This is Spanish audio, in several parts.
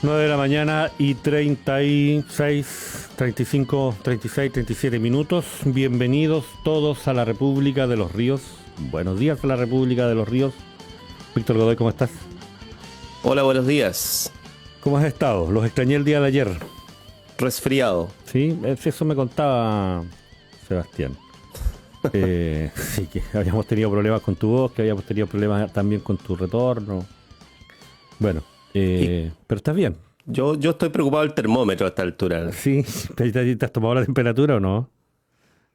9 de la mañana y 36, 35, 36, 37 minutos. Bienvenidos todos a la República de los Ríos. Buenos días a la República de los Ríos. Víctor Godoy, ¿cómo estás? Hola, buenos días. ¿Cómo has estado? Los extrañé el día de ayer. Resfriado. Sí, eso me contaba Sebastián. Sí, que habíamos tenido problemas con tu voz, que habíamos tenido problemas también con tu retorno. Bueno, pero estás bien. Yo estoy preocupado del termómetro a esta altura. Sí, ¿te has tomado la temperatura o no?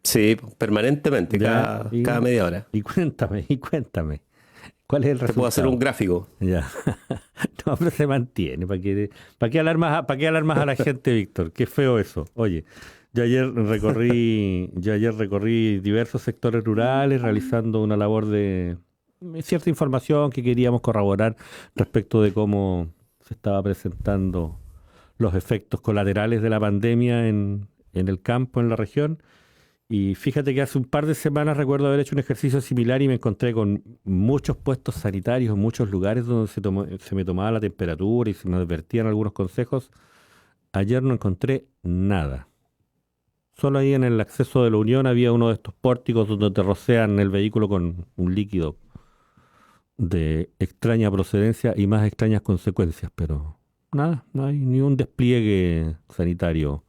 Sí, permanentemente, Ya, cada media hora. Y cuéntame, ¿cuál es el Te resultado? puedo hacer un gráfico. Ya. No, pero se mantiene. ¿Para qué alarmas a la gente, Víctor? Qué feo eso. Oye, yo ayer recorrí diversos sectores rurales realizando una labor de cierta información que queríamos corroborar respecto de cómo se estaba presentando los efectos colaterales de la pandemia en el campo, en la región. Y fíjate que hace un par de semanas recuerdo haber hecho un ejercicio similar y me encontré con muchos puestos sanitarios en muchos lugares donde se me tomaba la temperatura y se me advertían algunos consejos. Ayer no encontré nada. Solo ahí en el acceso de la Unión había uno de estos pórticos donde te rocean el vehículo con un líquido de extraña procedencia y más extrañas consecuencias, pero nada, no hay ni un despliegue sanitario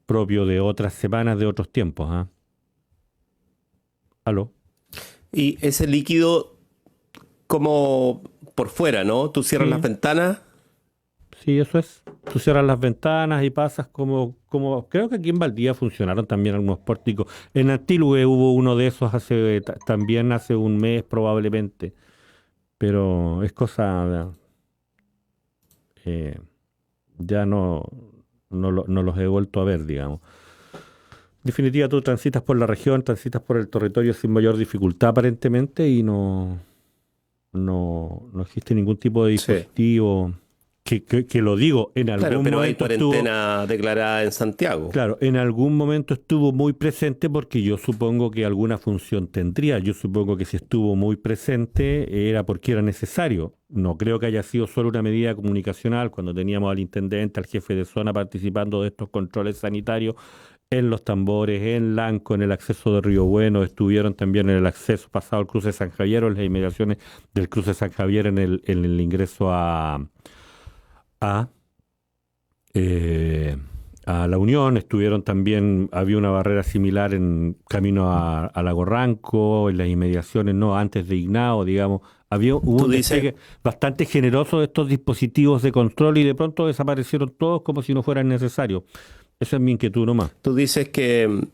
propio de otras semanas, de otros tiempos, ¿ah? ¿Aló? Y ese líquido como por fuera, ¿no? Tú cierras las Sí, ventanas. sí, eso es. Tú cierras las ventanas y pasas creo que aquí en Valdivia funcionaron también algunos pórticos. En Antilue hubo uno de esos también hace un mes probablemente, pero es cosa, eh, ya no los he vuelto a ver, digamos. En definitiva, tú transitas por la región, transitas por el territorio sin mayor dificultad aparentemente y no existe ningún tipo de Sí. dispositivo que lo digo, en Claro, algún pero hay momento estuvo, cuarentena declarada en Santiago. claro, en algún momento estuvo muy presente porque yo supongo que alguna función tendría. Yo supongo que si estuvo muy presente era porque era necesario. No creo que haya sido solo una medida comunicacional cuando teníamos al intendente, al jefe de zona participando de estos controles sanitarios en Los Tambores, en Lanco, en el acceso de Río Bueno, estuvieron también en el acceso pasado al cruce de San Javier o en las inmediaciones del cruce de San Javier en el ingreso a, eh, a La Unión. Estuvieron también, había una barrera similar en camino a Lago Ranco, en las inmediaciones, no, antes de Ignao, digamos. Hubo Tú un dices, despliegue bastante generoso de estos dispositivos de control y de pronto desaparecieron todos como si no fueran necesarios. Esa es mi inquietud nomás. tú dices que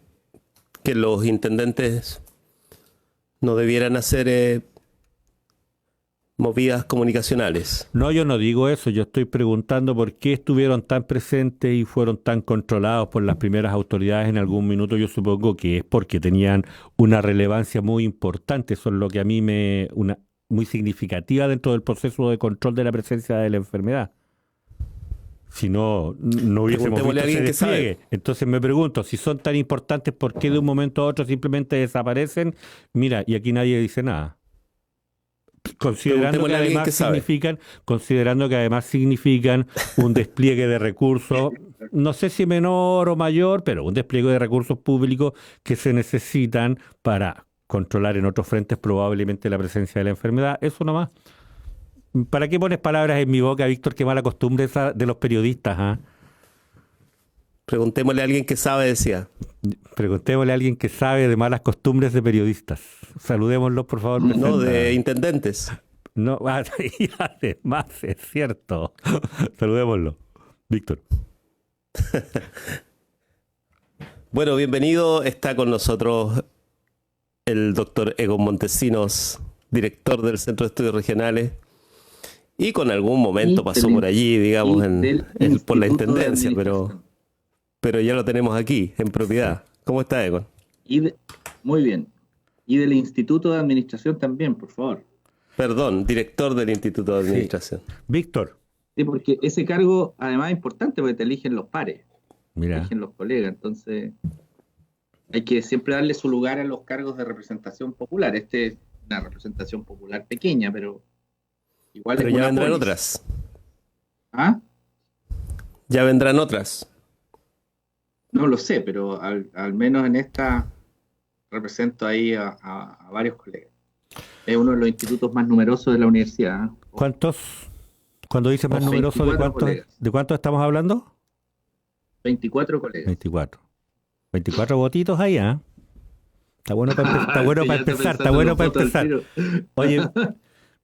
los intendentes no debieran hacer movidas comunicacionales. No, yo no digo eso, yo estoy preguntando por qué estuvieron tan presentes y fueron tan controlados por las primeras autoridades en algún minuto. Yo supongo que es porque tenían una relevancia muy importante, eso es lo que a mí muy significativa dentro del proceso de control de la presencia de la enfermedad. Si no, no hubiésemos Preguntémosle visto a ese alguien que sabe. despliegue. Entonces me pregunto, si son tan importantes, ¿por qué de un momento a otro simplemente desaparecen? Mira, y aquí nadie dice nada. Preguntémosle a alguien que sabe. Considerando que además significan un despliegue de recursos, no sé si menor o mayor, pero un despliegue de recursos públicos que se necesitan para controlar en otros frentes probablemente la presencia de la enfermedad. Eso nomás. ¿Para qué pones palabras en mi boca, Víctor? Qué mala costumbre esa de los periodistas, ¿ah? Preguntémosle a alguien que sabe, decía. Preguntémosle a alguien que sabe de malas costumbres de periodistas. Saludémoslos, por favor, No, de presenta. intendentes. No, y además es cierto. Saludémoslo. Víctor. Bueno, bienvenido. Está con nosotros el doctor Egon Montesinos, director del Centro de Estudios Regionales, y con algún momento y pasó del, por allí, digamos, y del por la Instituto de intendencia, Administración. pero ya lo tenemos aquí, en Sí. propiedad. ¿Cómo está, Egon? Y muy bien. Y del Instituto de Administración también, por favor. Perdón, director del Instituto de Sí. Administración. Víctor, Sí, porque ese cargo además es importante porque te eligen los pares, te mira, eligen los colegas. Entonces hay que siempre darle su lugar a los cargos de representación popular. Este es una representación popular pequeña, pero igual es Pero ya una vendrán polis. otras. ¿Ah? Ya vendrán otras. No lo sé, pero al menos en esta represento ahí a varios colegas. Es uno de los institutos más numerosos de la universidad. ¿Cuántos? Cuando dices más numeroso, 24 colegas. ¿de cuántos estamos hablando? 24 colegas. 24. 24 votitos ahí, ¿ah? Está bueno para Ya empezar, está está bueno pensando para en los votos empezar. al tiro. Oye,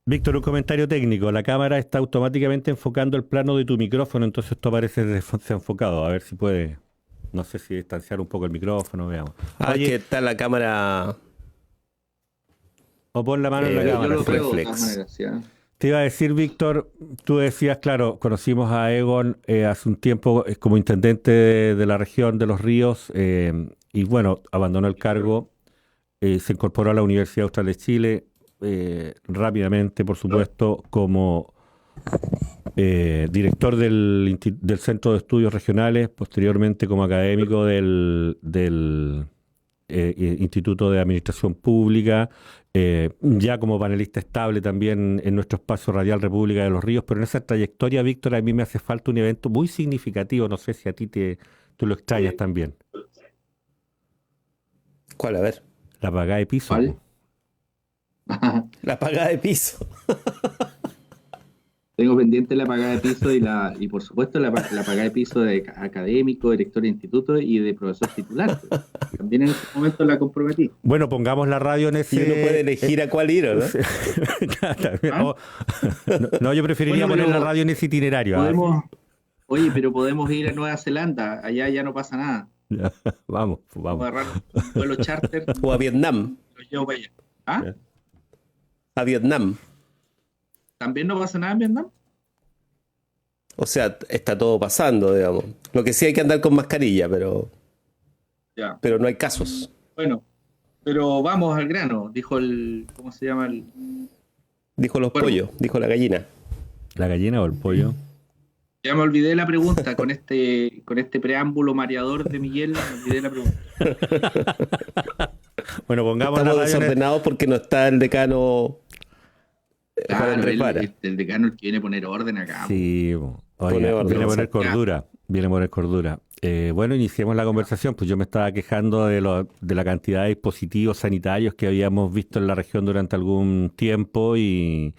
Víctor, un comentario técnico. La cámara está automáticamente enfocando el plano de tu micrófono, entonces esto parece desenfocado. A ver si puede, no sé si distanciar un poco el micrófono, veamos. Oye, ¿qué Oye, tal la cámara? o pon la mano en la Yo Yo cámara. lo Sí. pruebo de reflex. todas maneras, ¿sí? Te iba a decir, Víctor, tú decías, claro, conocimos a Egon hace un tiempo como intendente de la región de Los Ríos y bueno, abandonó el cargo, se incorporó a la Universidad Austral de Chile rápidamente, por supuesto, como director del Centro de Estudios Regionales, posteriormente como académico del Instituto de Administración Pública, ya como panelista estable también en nuestro espacio radial República de los Ríos, pero en esa trayectoria, Víctor, a mí me hace falta un evento muy significativo, no sé si a ti tú lo extrañas también, ¿Cuál? A ver. la pagada de piso. ¿Cuál? Po. La pagada de piso. Tengo pendiente la pagada de piso y por supuesto la pagada de piso de académico, director de instituto y de profesor titular. También en ese momento la comprometí. Bueno, pongamos la radio en Y ese... uno puede elegir a cuál ir, ¿o no? También, ¿Ah? no, yo preferiría Bueno, poner la pero radio en ese itinerario. Oye, pero podemos ir a Nueva Zelanda, allá ya no pasa nada. Ya, vamos, Vamos a vamos. agarrar un vuelo charter O a Vietnam. y los llevo para allá. ¿Ah? Ya. A Vietnam. ¿También no pasa nada en Vietnam? O sea, está todo pasando, digamos. Lo que sí hay que andar con mascarilla, Ya. pero no hay casos. Bueno, pero vamos al grano, dijo ¿cómo se llama? Dijo los Bueno. pollos, dijo la gallina. ¿La gallina o el pollo? Ya me olvidé la pregunta con este preámbulo mareador de Miguel, me olvidé la pregunta. Bueno, pongamos la Estamos radio en desordenados porque no está el decano Juan Claro, Andrés Vara. el decano el que viene a poner orden acá. Sí, po. Pone Oiga, orden, viene a poner exacto. cordura. Viene a poner cordura. Bueno, iniciemos la conversación. Pues yo me estaba quejando de la cantidad de dispositivos sanitarios que habíamos visto en la región durante algún tiempo y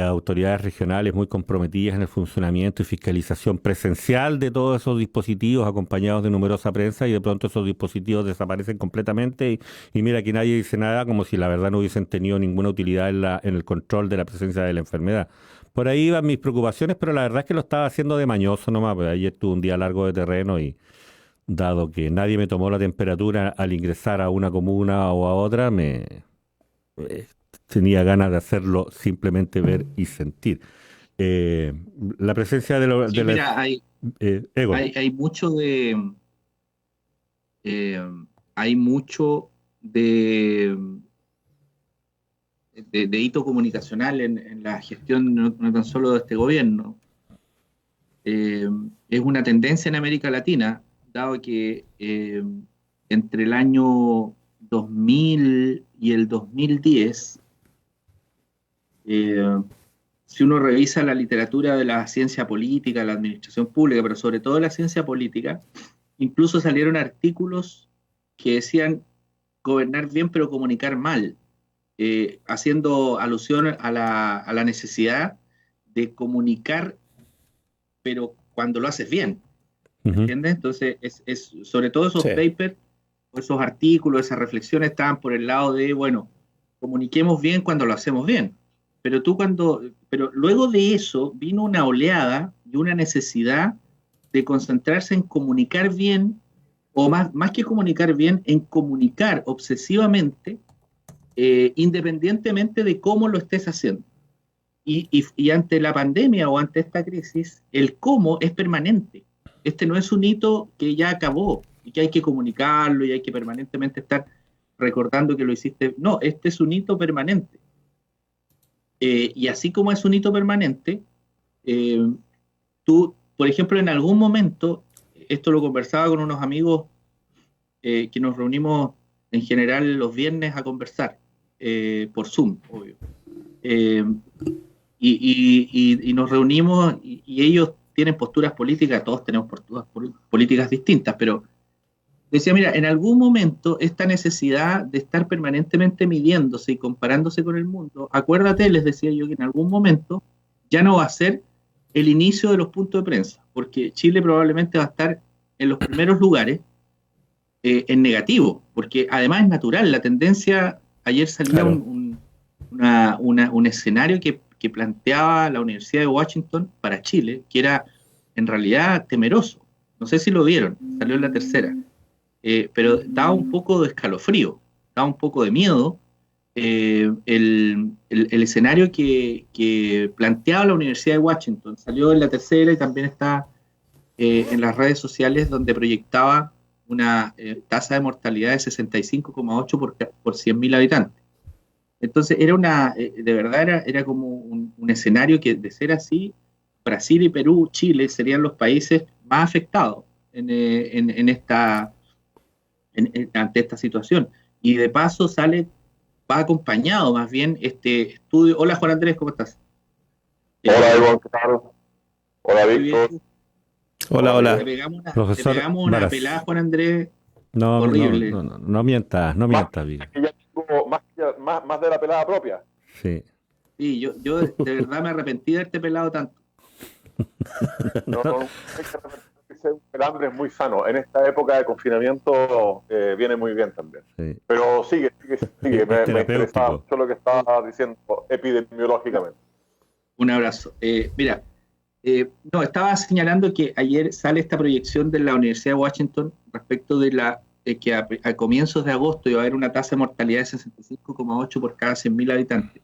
autoridades regionales muy comprometidas en el funcionamiento y fiscalización presencial de todos esos dispositivos, acompañados de numerosa prensa, y de pronto esos dispositivos desaparecen completamente y mira que nadie dice nada, como si la verdad no hubiesen tenido ninguna utilidad en el control de la presencia de la enfermedad. Por ahí iban mis preocupaciones, pero la verdad es que lo estaba haciendo de mañoso nomás, pues ayer tuve un día largo de terreno y dado que nadie me tomó la temperatura al ingresar a una comuna o a otra, eh, tenía ganas de hacerlo, simplemente ver y sentir. La presencia Sí, mira, Egon. hay mucho hay mucho de hito comunicacional en la gestión no tan solo de este gobierno. Es una tendencia en América Latina, dado que entre el año 2000 y el 2010, si uno revisa la literatura de la ciencia política, la administración pública, pero sobre todo la ciencia política, incluso salieron artículos que decían gobernar bien pero comunicar mal, haciendo alusión a la necesidad de comunicar, pero cuando lo haces bien, Ujú. ¿entiendes? Entonces, sobre todo esos Sí. papers, o esos artículos, esas reflexiones estaban por el lado de, bueno, comuniquemos bien cuando lo hacemos bien. Pero luego de eso vino una oleada y una necesidad de concentrarse en comunicar bien, o más que comunicar bien, en comunicar obsesivamente, independientemente de cómo lo estés haciendo. Y ante la pandemia o ante esta crisis, el cómo es permanente. Este no es un hito que ya acabó y que hay que comunicarlo y hay que permanentemente estar recordando que lo hiciste. No, este es un hito permanente. Y así como es un hito permanente, tú, por ejemplo, en algún momento, esto lo conversaba con unos amigos que nos reunimos en general los viernes a conversar, por Zoom, obvio. Y nos reunimos y ellos tienen posturas políticas, todos tenemos posturas políticas distintas, pero decía, mira, en algún momento esta necesidad de estar permanentemente midiéndose y comparándose con el mundo, acuérdate, les decía yo, que en algún momento ya no va a ser el inicio de los puntos de prensa, porque Chile probablemente va a estar en los primeros lugares en negativo, porque además es natural, la tendencia, ayer salía Claro. un escenario que planteaba la Universidad de Washington para Chile, que era en realidad temeroso. No sé si lo vieron, salió en la tercera, pero daba un poco de escalofrío, daba un poco de miedo el escenario que planteaba la Universidad de Washington. Salió en la tercera y también está en las redes sociales, donde proyectaba una tasa de mortalidad de 65,8 por 100.000 habitantes. Entonces de verdad era como un escenario que, de ser así, Brasil y Perú, Chile serían los países más afectados ante esta situación. Y de paso va acompañado más bien este estudio. Hola Juan Andrés, ¿cómo estás? Hola, Iván, ¿qué tal? Hola, Muy Víctor. bien. Hola. Le pegamos Profesor una Varas. pelada, Juan Andrés. No, Horrible. no mientas, Vic. Que ya tengo más de la pelada propia. Sí. Sí, yo de verdad me arrepentí de haberte pelado tanto. No, hay que reconocer que un pelambre es muy sano. En esta época de confinamiento viene muy bien también. Sí. Pero sigue. Me terapéutico. interesaba mucho lo que estaba diciendo epidemiológicamente. Un abrazo. Mira, estaba señalando que ayer sale esta proyección de la Universidad de Washington respecto de que a comienzos de agosto iba a haber una tasa de mortalidad de 65,8 por cada 100.000 habitantes,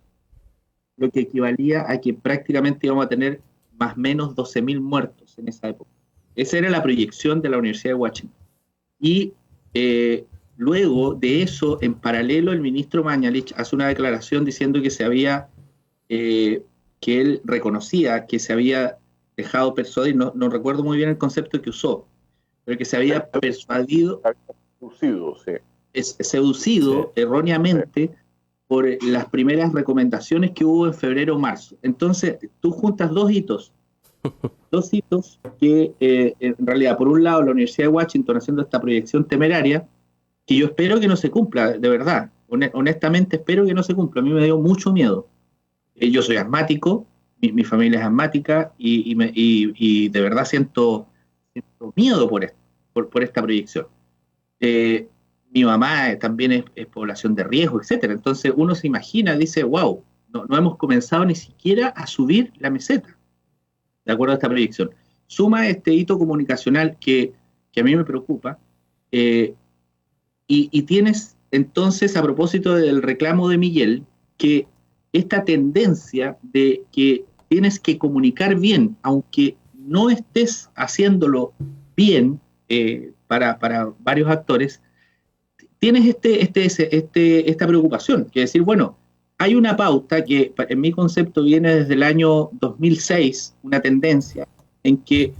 lo que equivalía a que prácticamente íbamos a tener más o menos 12.000 muertos en esa época. Esa era la proyección de la Universidad de Washington. Y luego de eso, en paralelo, el ministro Mañalich hace una declaración diciendo que él reconocía que se había dejado persuadir, no recuerdo muy bien el concepto que usó, pero que se había persuadido, seducido erróneamente por las primeras recomendaciones que hubo en febrero o marzo. Entonces, tú juntas dos hitos que en realidad, por un lado, la Universidad de Washington haciendo esta proyección temeraria, que yo espero que no se cumpla, de verdad, honestamente espero que no se cumpla. A mí me dio mucho miedo. Yo soy asmático, mi familia es asmática y de verdad siento miedo por esta proyección. Mi mamá también es población de riesgo, etcétera. Entonces uno se imagina, dice, wow, no hemos comenzado ni siquiera a subir la meseta, de acuerdo a esta proyección. Suma este hito comunicacional que a mí me preocupa, y tienes entonces, a propósito del reclamo de Miguel, que esta tendencia de que tienes que comunicar bien, aunque no estés haciéndolo bien para varios actores, tienes esta preocupación, que es decir, bueno, hay una pauta que en mi concepto viene desde el año 2006, una tendencia en que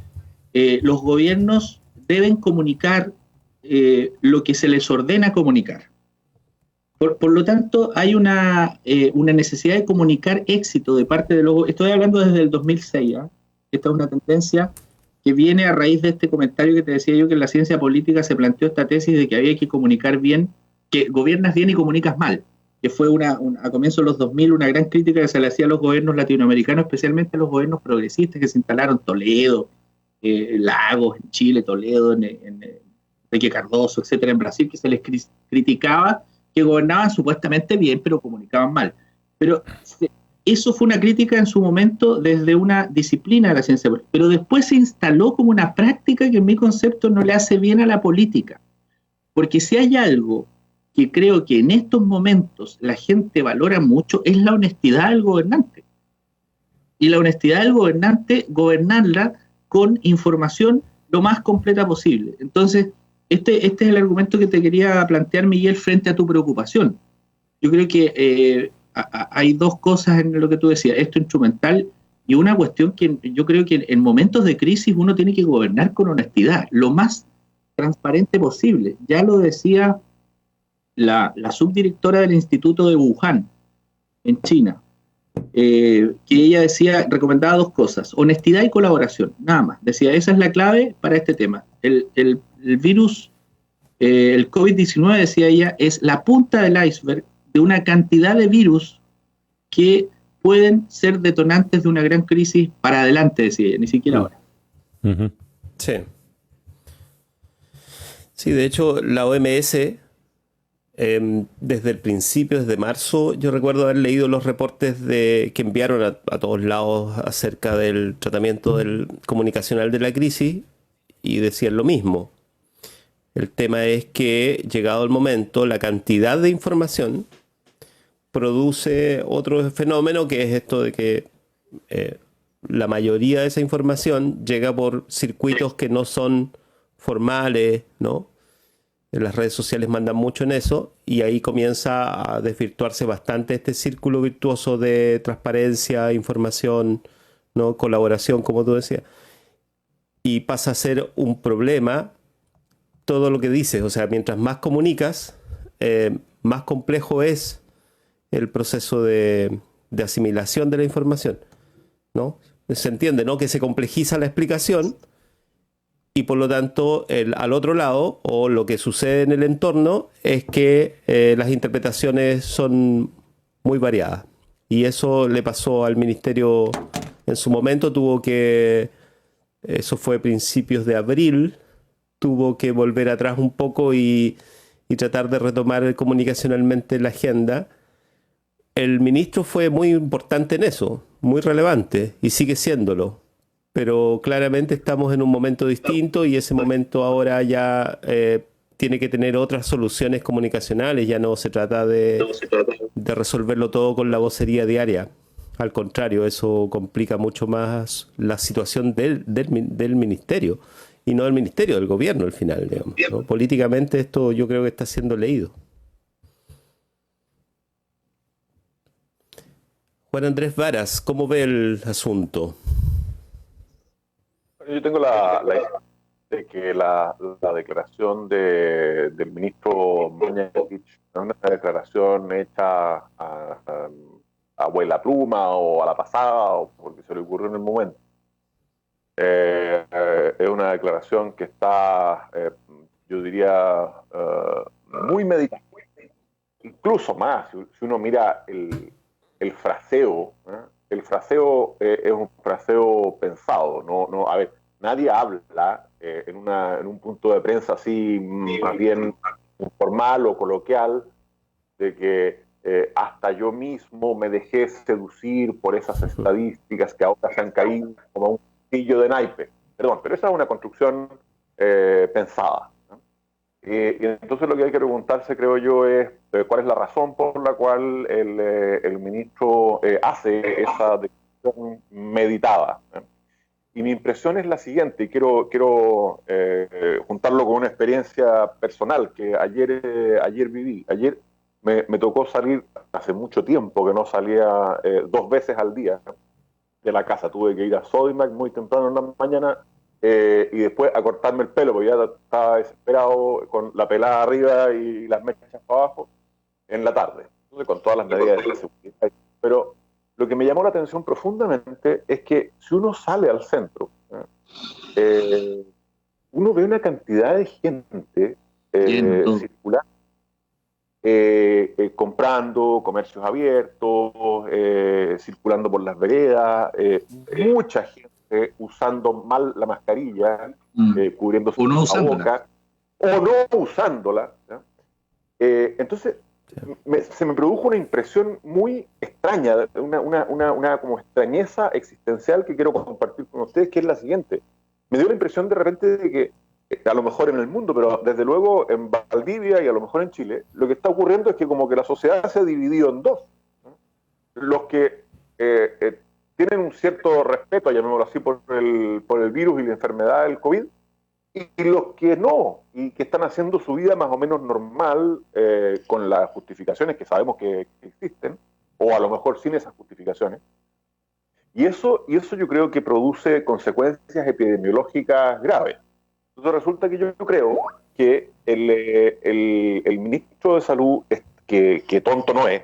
los gobiernos deben comunicar lo que se les ordena comunicar. Por lo tanto, hay una necesidad de comunicar éxito de parte de los... Estoy hablando desde el 2006, ¿eh? Esta es una tendencia que viene a raíz de este comentario que te decía yo, que en la ciencia política se planteó esta tesis de que había que comunicar bien, que gobiernas bien y comunicas mal, que fue a comienzos de los 2000 una gran crítica que se le hacía a los gobiernos latinoamericanos, especialmente a los gobiernos progresistas que se instalaron, Toledo, Lagos en Chile, Toledo, Enrique Cardoso, etcétera, en Brasil, que se les criticaba que gobernaban supuestamente bien, pero comunicaban mal. Pero eso fue una crítica en su momento desde una disciplina de la ciencia política, pero después se instaló como una práctica que en mi concepto no le hace bien a la política. Porque si hay algo que creo que en estos momentos la gente valora mucho, es la honestidad del gobernante. Y la honestidad del gobernante, gobernarla con información lo más completa posible. Entonces, este es el argumento que te quería plantear, Miguel, frente a tu preocupación. Yo creo que hay dos cosas en lo que tú decías, esto instrumental y una cuestión que yo creo que en momentos de crisis uno tiene que gobernar con honestidad, lo más transparente posible. Ya lo decía la subdirectora del Instituto de Wuhan, en China, que ella decía, recomendaba dos cosas: honestidad y colaboración, nada más. Decía, esa es la clave para este tema. El virus, el COVID-19, decía ella, es la punta del iceberg de una cantidad de virus que pueden ser detonantes de una gran crisis para adelante, decía ella, ni siquiera ahora. Ujú. Sí. Sí, de hecho, la OMS, desde el principio, desde marzo, yo recuerdo haber leído los reportes que enviaron a todos lados acerca del tratamiento comunicacional de la crisis y decían lo mismo. El tema es que, llegado el momento, la cantidad de información produce otro fenómeno, que es esto de que la mayoría de esa información llega por circuitos que no son formales, ¿no? Las redes sociales mandan mucho en eso y ahí comienza a desvirtuarse bastante este círculo virtuoso de transparencia, información, ¿no? Colaboración, como tú decías. Y pasa a ser un problema todo lo que dices. O sea, mientras más comunicas, más complejo es el proceso de asimilación de la información, ¿no? Se entiende, ¿no? Que se complejiza la explicación y por lo tanto al otro lado, o lo que sucede en el entorno, es que las interpretaciones son muy variadas. Y eso le pasó al ministerio en su momento, eso fue principios de abril, tuvo que volver atrás un poco y tratar de retomar comunicacionalmente la agenda. El ministro fue muy importante en eso, muy relevante, y sigue siéndolo. Pero claramente estamos en un momento distinto y ese momento ahora ya tiene que tener otras soluciones comunicacionales. Ya no se trata de resolverlo todo con la vocería diaria. Al contrario, eso complica mucho más la situación del ministerio. Y no del ministerio, del gobierno al final, digamos, ¿no? Políticamente esto yo creo que está siendo leído. Juan Andrés Varas, ¿cómo ve el asunto? Yo tengo la idea de que la declaración del ministro Mañalich no es una declaración hecha a abuela pluma o a la pasada o porque se le ocurrió en el momento. Es una declaración que está, yo diría, muy meditada. Incluso más, si uno mira el fraseo, ¿eh? El fraseo es un fraseo pensado. A ver, nadie habla en un punto de prensa así, más bien informal o coloquial, de que hasta yo mismo me dejé seducir por esas estadísticas que ahora se han caído como un cuchillo de naipe. Perdón, pero esa es una construcción pensada, ¿no? Y entonces lo que hay que preguntarse, creo yo, es cuál es la razón por la cual el ministro hace esa declaración meditada, ¿eh? Y mi impresión es la siguiente, y quiero juntarlo con una experiencia personal que ayer viví. Ayer me tocó salir, hace mucho tiempo que no salía 2 veces al día de la casa. Tuve que ir a Sodimac muy temprano en la mañana y después a cortarme el pelo, porque ya estaba desesperado con la pelada arriba y las mechas para abajo en la tarde. Entonces, con todas las medidas de seguridad. Pero lo que me llamó la atención profundamente es que si uno sale al centro, uno ve una cantidad de gente circulando, comprando, comercios abiertos, circulando por las veredas, mucha gente usando mal la mascarilla, cubriendo su boca, o no usándola, ¿no? Entonces, se me produjo una impresión muy extraña, una como extrañeza existencial que quiero compartir con ustedes, que es la siguiente. Me dio la impresión de repente de que, a lo mejor en el mundo, pero desde luego en Valdivia y a lo mejor en Chile, lo que está ocurriendo es que como que la sociedad se ha dividido en dos, ¿no? Los que tienen un cierto respeto, llamémoslo así, por el virus y la enfermedad del COVID, y los que no, y que están haciendo su vida más o menos normal, con las justificaciones que sabemos que existen, o a lo mejor sin esas justificaciones. Y eso yo creo que produce consecuencias epidemiológicas graves. Entonces resulta que yo creo que el ministro de Salud, que tonto no es,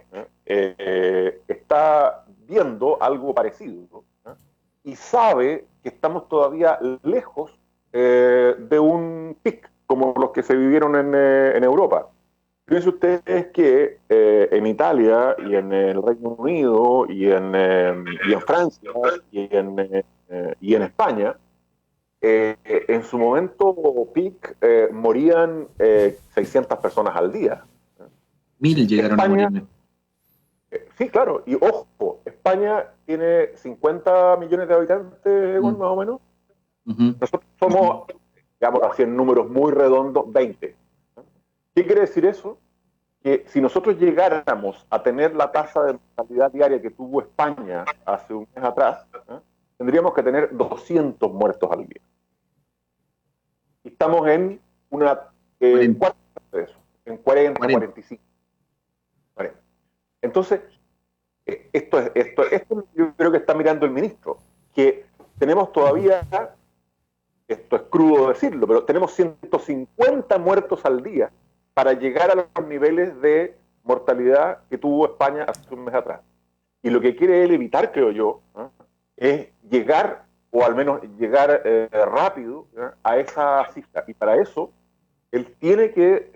está viendo algo parecido, ¿no? Y sabe que estamos todavía lejos de un pic como los que se vivieron en Europa. Fíjense ustedes que en Italia y en el Reino Unido y en Francia y en España, en su momento peak morían 600 personas al día. 1000 llegaron España, a morir. Sí, claro, y ojo, España tiene 50 millones de habitantes, más o menos. Nosotros somos, digamos así en números muy redondos, 20. ¿Qué quiere decir eso? Que si nosotros llegáramos a tener la tasa de mortalidad diaria que tuvo España hace un mes atrás, tendríamos que tener 200 muertos al día. Y estamos en una cuarta de eso, en 40, 45. 40. Entonces, esto yo creo que está mirando el ministro, que tenemos todavía, esto es crudo decirlo, pero tenemos 150 muertos al día para llegar a los niveles de mortalidad que tuvo España hace un mes atrás. Y lo que quiere él evitar, creo yo, es llegar, o al menos llegar rápido, a esa cifra. Y para eso, él tiene que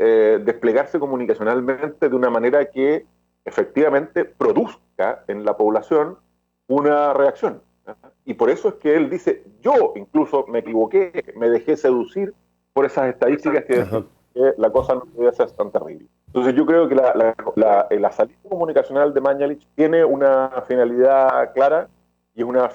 desplegarse comunicacionalmente de una manera que efectivamente produzca en la población una reacción. Y por eso es que él dice, yo incluso me equivoqué, me dejé seducir por esas estadísticas que decían que la cosa no podía ser tan terrible. Entonces yo creo que la salida comunicacional de Mañalich tiene una finalidad clara y es una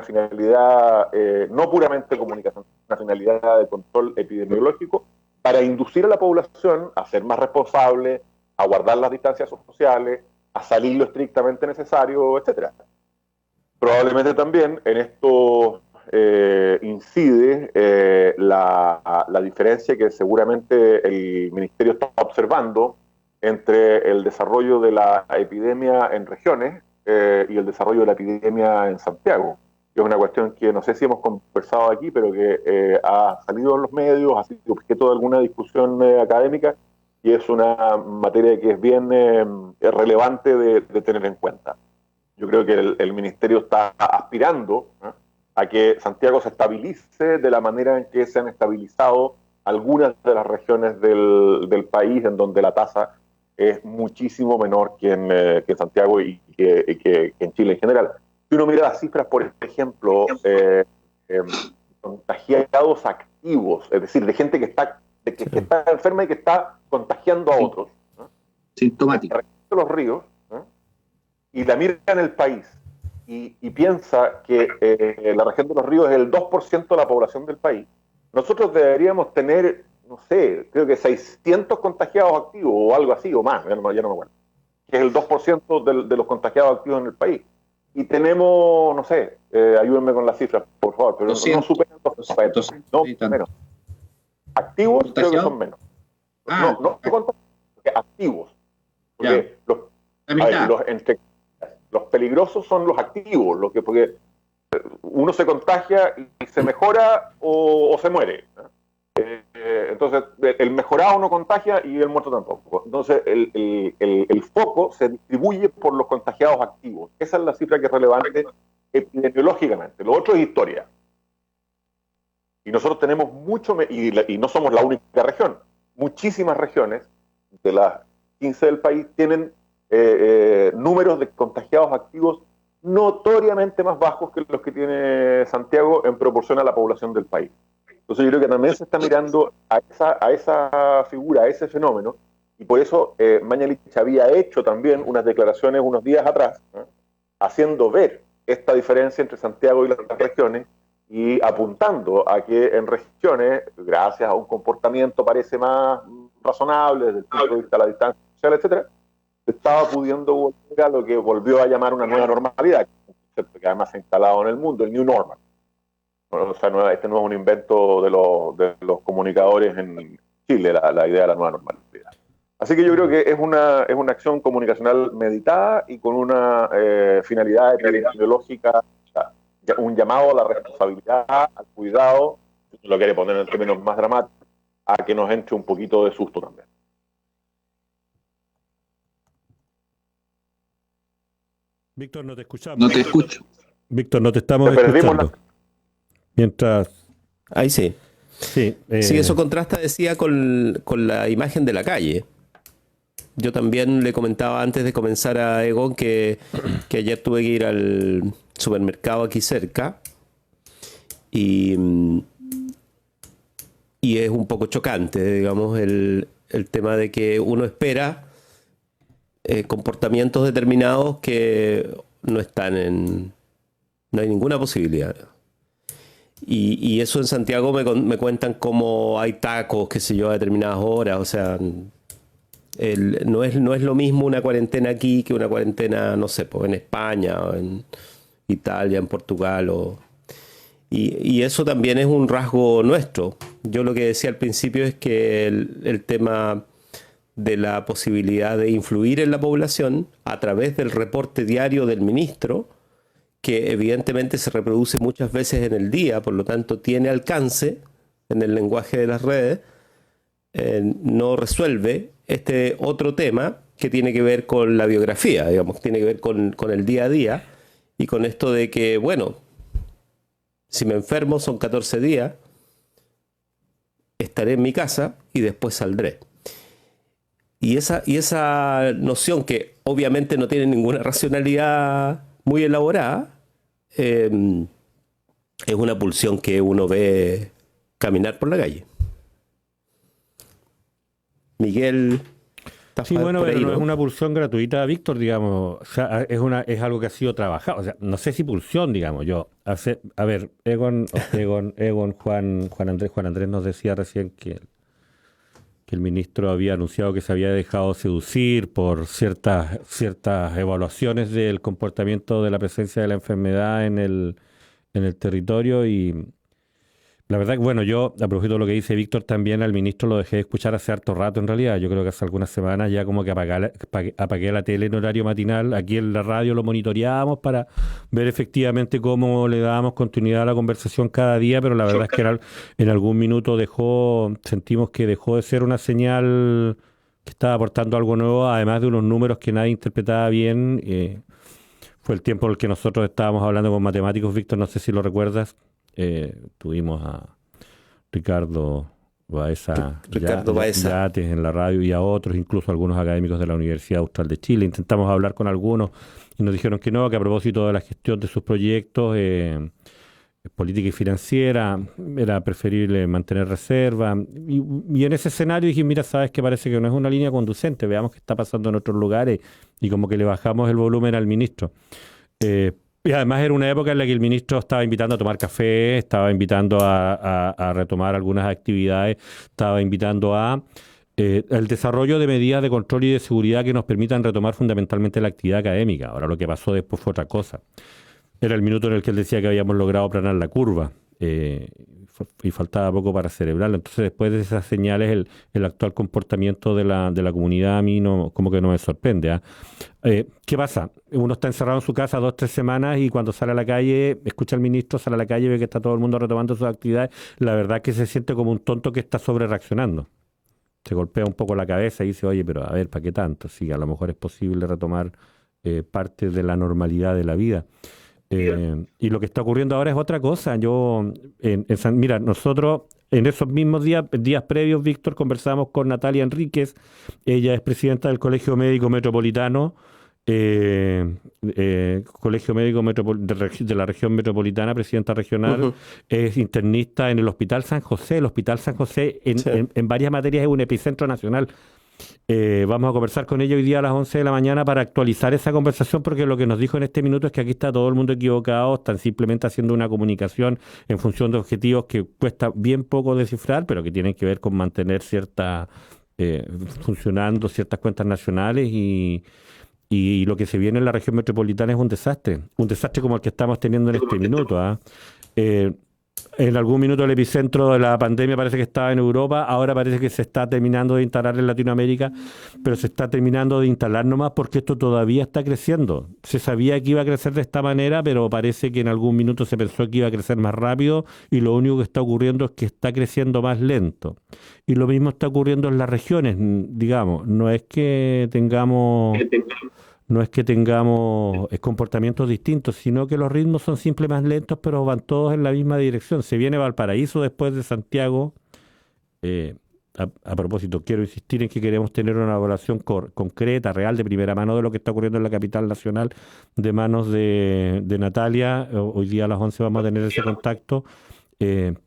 finalidad no puramente comunicacional, una finalidad de control epidemiológico para inducir a la población a ser más responsable, a guardar las distancias sociales, a salir lo estrictamente necesario, etcétera. Probablemente también en esto incide la diferencia que seguramente el Ministerio está observando entre el desarrollo de la epidemia en regiones y el desarrollo de la epidemia en Santiago, que es una cuestión que no sé si hemos conversado aquí, pero que ha salido en los medios, ha sido objeto de alguna discusión académica, y es una materia que es bien relevante de tener en cuenta. Yo creo que el Ministerio está aspirando a que Santiago se estabilice de la manera en que se han estabilizado algunas de las regiones del país en donde la tasa es muchísimo menor que en Santiago y que en Chile en general. Si uno mira las cifras, por ejemplo, contagiados activos, es decir, de gente que está enferma y que está contagiando a otros. Sintomático. En los ríos, y la mira en el país y piensa que la región de los ríos es el 2% de la población del país, nosotros deberíamos tener, no sé, creo que 600 contagiados activos o algo así, o más, ya no me acuerdo, que es el 2% de los contagiados activos en el país. Y tenemos, no sé, ayúdenme con las cifras, por favor, pero 200, no superan 200, no menos. Activos creo que son menos. No activos. Porque los peligrosos son los activos, porque uno se contagia y se mejora o se muere. Entonces, el mejorado no contagia y el muerto tampoco. Entonces, el foco se distribuye por los contagiados activos. Esa es la cifra que es relevante epidemiológicamente. Lo otro es historia. Y nosotros tenemos mucho, y no somos la única región. Muchísimas regiones de las 15 del país tienen números de contagiados activos notoriamente más bajos que los que tiene Santiago en proporción a la población del país. Entonces yo creo que también se está mirando a esa figura, a ese fenómeno, y por eso Mañalich había hecho también unas declaraciones unos días atrás, haciendo ver esta diferencia entre Santiago y las regiones y apuntando a que en regiones, gracias a un comportamiento parece más razonable desde el punto de vista de la distancia social, etcétera, se estaba pudiendo volver a lo que volvió a llamar una nueva normalidad, que además se ha instalado en el mundo, el New Normal. O sea, este no es un invento de los comunicadores en Chile, la idea de la nueva normalidad. Así que yo creo que es una acción comunicacional meditada y con una finalidad epidemiológica, un llamado a la responsabilidad, al cuidado, si lo quiere poner en términos más dramáticos, a que nos entre un poquito de susto también. Víctor, no te escuchamos. No te escucho. Víctor, no te estamos Te perdimos escuchando. Mientras... Ahí sí. Sí, Sí, eso contrasta, decía, con la imagen de la calle. Yo también le comentaba antes de comenzar a Egon que ayer tuve que ir al supermercado aquí cerca y es un poco chocante, digamos, el tema de que uno espera comportamientos determinados que no están en... No hay ninguna posibilidad. Y eso en Santiago me cuentan cómo hay tacos, qué sé yo, a determinadas horas. O sea, no es lo mismo una cuarentena aquí que una cuarentena, no sé, pues en España o en Italia, en Portugal. Y eso también es un rasgo nuestro. Yo lo que decía al principio es que el tema de la posibilidad de influir en la población a través del reporte diario del ministro, que evidentemente se reproduce muchas veces en el día, por lo tanto tiene alcance en el lenguaje de las redes, no resuelve este otro tema que tiene que ver con la biografía, digamos, tiene que ver con el día a día y con esto de que, bueno, si me enfermo son 14 días, estaré en mi casa y después saldré. Y esa noción, que obviamente no tiene ninguna racionalidad muy elaborada, es una pulsión que uno ve caminar por la calle. Miguel, ¿estás sí, bueno, por pero ahí, no no? es una pulsión gratuita, Víctor, digamos. O sea, es algo que ha sido trabajado. O sea, no sé si pulsión, digamos. A ver, Egon, Juan Andrés nos decía recién que el ministro había anunciado que se había dejado seducir por ciertas evaluaciones del comportamiento de la presencia de la enfermedad en el territorio. Y la verdad que, bueno, yo, a propósito de lo que dice Víctor, también al ministro lo dejé de escuchar hace harto rato, en realidad. Yo creo que hace algunas semanas ya como que apagué la tele en horario matinal. Aquí en la radio lo monitoreábamos para ver efectivamente cómo le dábamos continuidad a la conversación cada día, pero la verdad es que en algún minuto sentimos que dejó de ser una señal que estaba aportando algo nuevo, además de unos números que nadie interpretaba bien. Fue el tiempo en el que nosotros estábamos hablando con matemáticos, Víctor, no sé si lo recuerdas. Tuvimos a Ricardo Baeza Yates en la radio y a otros, incluso algunos académicos de la Universidad Austral de Chile. Intentamos hablar con algunos y nos dijeron que no, que a propósito de la gestión de sus proyectos política y financiera era preferible mantener reserva. Y en ese escenario dije, mira, sabes que parece que no es una línea conducente, veamos qué está pasando en otros lugares, y como que le bajamos el volumen al ministro. Y además era una época en la que el ministro estaba invitando a tomar café, estaba invitando a retomar algunas actividades, estaba invitando a el desarrollo de medidas de control y de seguridad que nos permitan retomar fundamentalmente la actividad académica. Ahora lo que pasó después fue otra cosa. Era el minuto en el que él decía que habíamos logrado aplanar la curva y faltaba poco para celebrarlo. Entonces, después de esas señales, el actual comportamiento de la comunidad a mí como que no me sorprende. ¿Qué pasa? Uno está encerrado en su casa 2-3 semanas y cuando sale a la calle, escucha al ministro, sale a la calle, ve que está todo el mundo retomando sus actividades. La verdad es que se siente como un tonto que está sobre reaccionando. Se golpea un poco la cabeza y dice, oye, pero a ver, ¿para qué tanto? Sí, a lo mejor es posible retomar parte de la normalidad de la vida. Y lo que está ocurriendo ahora es otra cosa. Mira, nosotros en esos mismos días previos, Víctor, conversamos con Natalia Enríquez. Ella es presidenta del Colegio Médico Metropolitano, Colegio Médico de la región metropolitana, presidenta regional. Es internista en el Hospital San José. El Hospital San José en varias materias es un epicentro nacional. Vamos a conversar con ella hoy día a las 11 de la mañana para actualizar esa conversación, porque lo que nos dijo en este minuto es que aquí está todo el mundo equivocado, están simplemente haciendo una comunicación en función de objetivos que cuesta bien poco descifrar, pero que tienen que ver con mantener funcionando ciertas cuentas nacionales, y lo que se viene en la región metropolitana es un desastre como el que estamos teniendo en este minuto. En algún minuto el epicentro de la pandemia parece que estaba en Europa, ahora parece que se está terminando de instalar en Latinoamérica, pero se está terminando de instalar nomás porque esto todavía está creciendo. Se sabía que iba a crecer de esta manera, pero parece que en algún minuto se pensó que iba a crecer más rápido, y lo único que está ocurriendo es que está creciendo más lento. Y lo mismo está ocurriendo en las regiones, digamos. No es que tengamos no es que tengamos comportamientos distintos, sino que los ritmos son simples más lentos, pero van todos en la misma dirección. Se viene Valparaíso después de Santiago. A propósito, quiero insistir en que queremos tener una evaluación concreta, real, de primera mano de lo que está ocurriendo en la capital nacional, de manos de Natalia. Hoy día a las 11 vamos a tener ese contacto.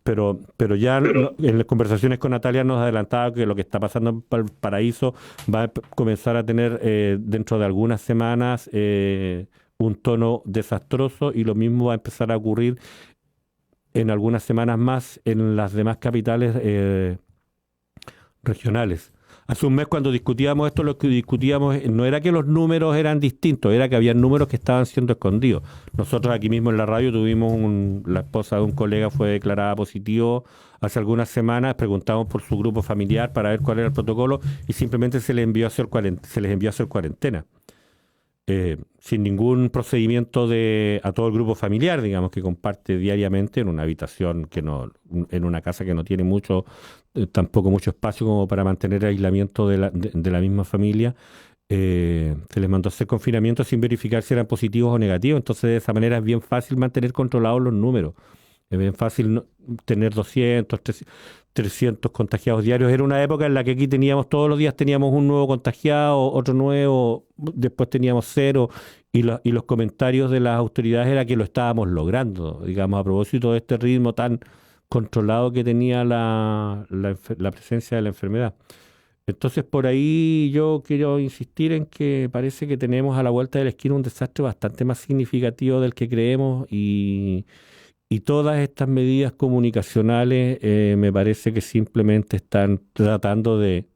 Pero ya en las conversaciones con Natalia nos adelantaba que lo que está pasando en Valparaíso va a comenzar a tener dentro de algunas semanas un tono desastroso, y lo mismo va a empezar a ocurrir en algunas semanas más en las demás capitales regionales. Hace un mes, cuando discutíamos esto, lo que discutíamos no era que los números eran distintos, era que había números que estaban siendo escondidos. Nosotros aquí mismo en la radio tuvimos la esposa de un colega fue declarada positivo hace algunas semanas, preguntamos por su grupo familiar para ver cuál era el protocolo, y simplemente se les envió a hacer cuarentena. Sin ningún procedimiento a todo el grupo familiar, digamos, que comparte diariamente en una habitación en una casa que no tiene tampoco mucho espacio como para mantener el aislamiento de la misma familia. Se les mandó a hacer confinamiento sin verificar si eran positivos o negativos. Entonces, de esa manera es bien fácil mantener controlados los números. Es bien fácil tener 200, 300 contagiados diarios. Era una época en la que aquí todos los días teníamos un nuevo contagiado, otro nuevo, después teníamos 0, y los comentarios de las autoridades era que lo estábamos logrando, digamos, a propósito de este ritmo tan controlado que tenía la presencia de la enfermedad. Entonces, por ahí yo quiero insistir en que parece que tenemos a la vuelta de la esquina un desastre bastante más significativo del que creemos, y todas estas medidas comunicacionales me parece que simplemente están tratando en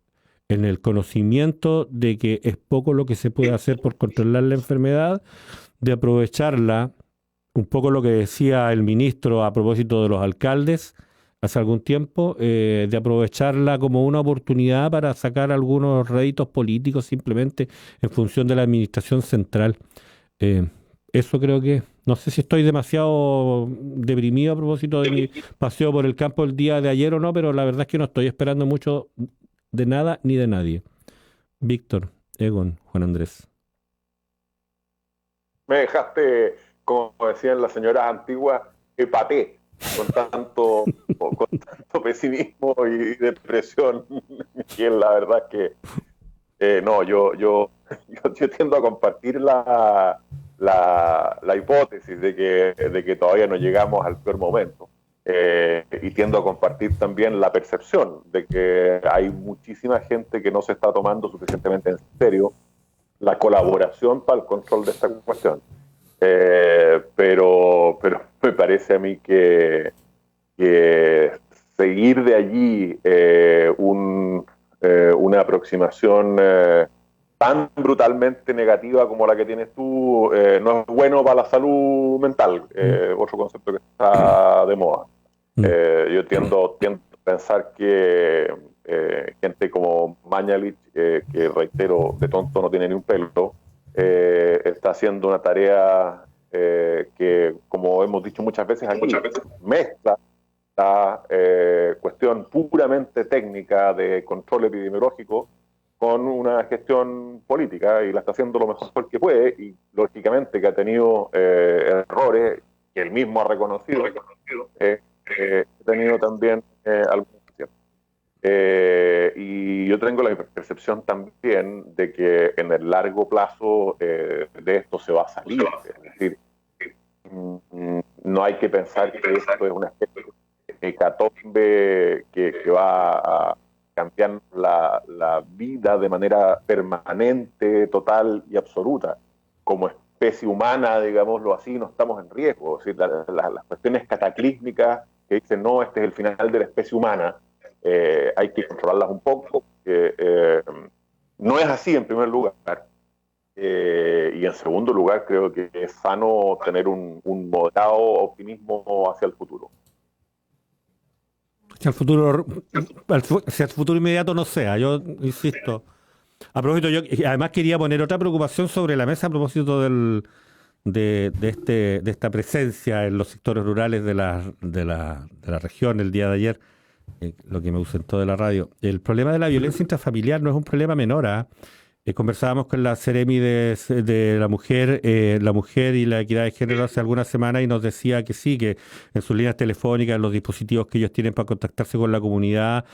el conocimiento de que es poco lo que se puede hacer por controlar la enfermedad, de aprovecharla, un poco lo que decía el ministro a propósito de los alcaldes hace algún tiempo, de aprovecharla como una oportunidad para sacar algunos réditos políticos simplemente en función de la administración central. Eso creo que... No sé si estoy demasiado deprimido a propósito de mi paseo por el campo el día de ayer o no, pero la verdad es que no estoy esperando mucho de nada ni de nadie. Víctor, Egon, Juan Andrés. Me dejaste, como decían las señoras antiguas, epaté con tanto pesimismo y depresión. Y la verdad es que no, yo tiendo a compartir la hipótesis de que todavía no llegamos al peor momento, y tiendo a compartir también la percepción de que hay muchísima gente que no se está tomando suficientemente en serio la colaboración para el control de esta cuestión, pero me parece a mí que seguir de allí una aproximación tan brutalmente negativa como la que tienes tú, no es bueno para la salud mental, otro concepto que está de moda. Yo tiendo a pensar que gente como Mañalich, que reitero, de tonto no tiene ni un pelo, está haciendo una tarea que, como hemos dicho muchas veces aquí, mezcla la cuestión puramente técnica de control epidemiológico con una gestión política, y la está haciendo lo mejor que puede, y lógicamente que ha tenido errores que él mismo ha reconocido, ha tenido también algunos. Y yo tengo la percepción también de que en el largo plazo de esto se va a salir. Es decir, no hay que pensar que esto es una especie de hecatombe que va a cambiar la vida de manera permanente, total y absoluta. Como especie humana, digámoslo así, no estamos en riesgo. Es decir, las cuestiones cataclísmicas que dicen, no, este es el final de la especie humana, hay que controlarlas un poco. No es así, en primer lugar. Y en segundo lugar, creo que es sano tener un moderado optimismo hacia el futuro. Hacia el futuro inmediato no sea, yo insisto. A propósito, yo además quería poner otra preocupación sobre la mesa a propósito de esta presencia en los sectores rurales de la región el día de ayer, lo que me ausentó de la radio. El problema de la violencia intrafamiliar no es un problema menor, Conversábamos con la Seremi de la mujer y la equidad de género hace algunas semanas y nos decía que sí, que en sus líneas telefónicas, en los dispositivos que ellos tienen para contactarse con la comunidad,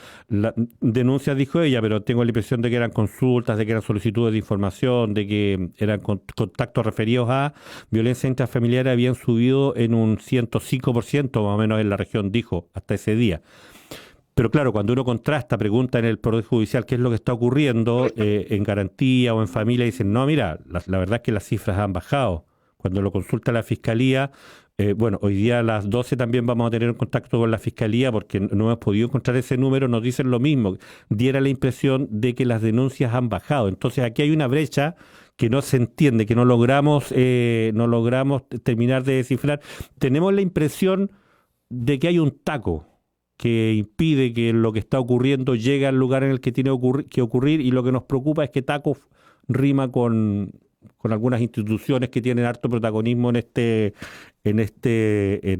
denuncias, dijo ella, pero tengo la impresión de que eran consultas, de que eran solicitudes de información, de que eran contactos referidos a violencia intrafamiliar, habían subido en un 105% más o menos en la región, dijo, hasta ese día. Pero claro, cuando uno contrasta, pregunta en el Poder Judicial qué es lo que está ocurriendo en garantía o en familia, dicen, no, mira, la verdad es que las cifras han bajado. Cuando lo consulta la Fiscalía, bueno, hoy día a las 12 también vamos a tener un contacto con la Fiscalía porque no hemos podido encontrar ese número, nos dicen lo mismo, diera la impresión de que las denuncias han bajado. Entonces aquí hay una brecha que no se entiende, que no logramos terminar de descifrar. Tenemos la impresión de que hay un taco que impide que lo que está ocurriendo llegue al lugar en el que tiene que ocurrir, y lo que nos preocupa es que taco rima con algunas instituciones que tienen harto protagonismo en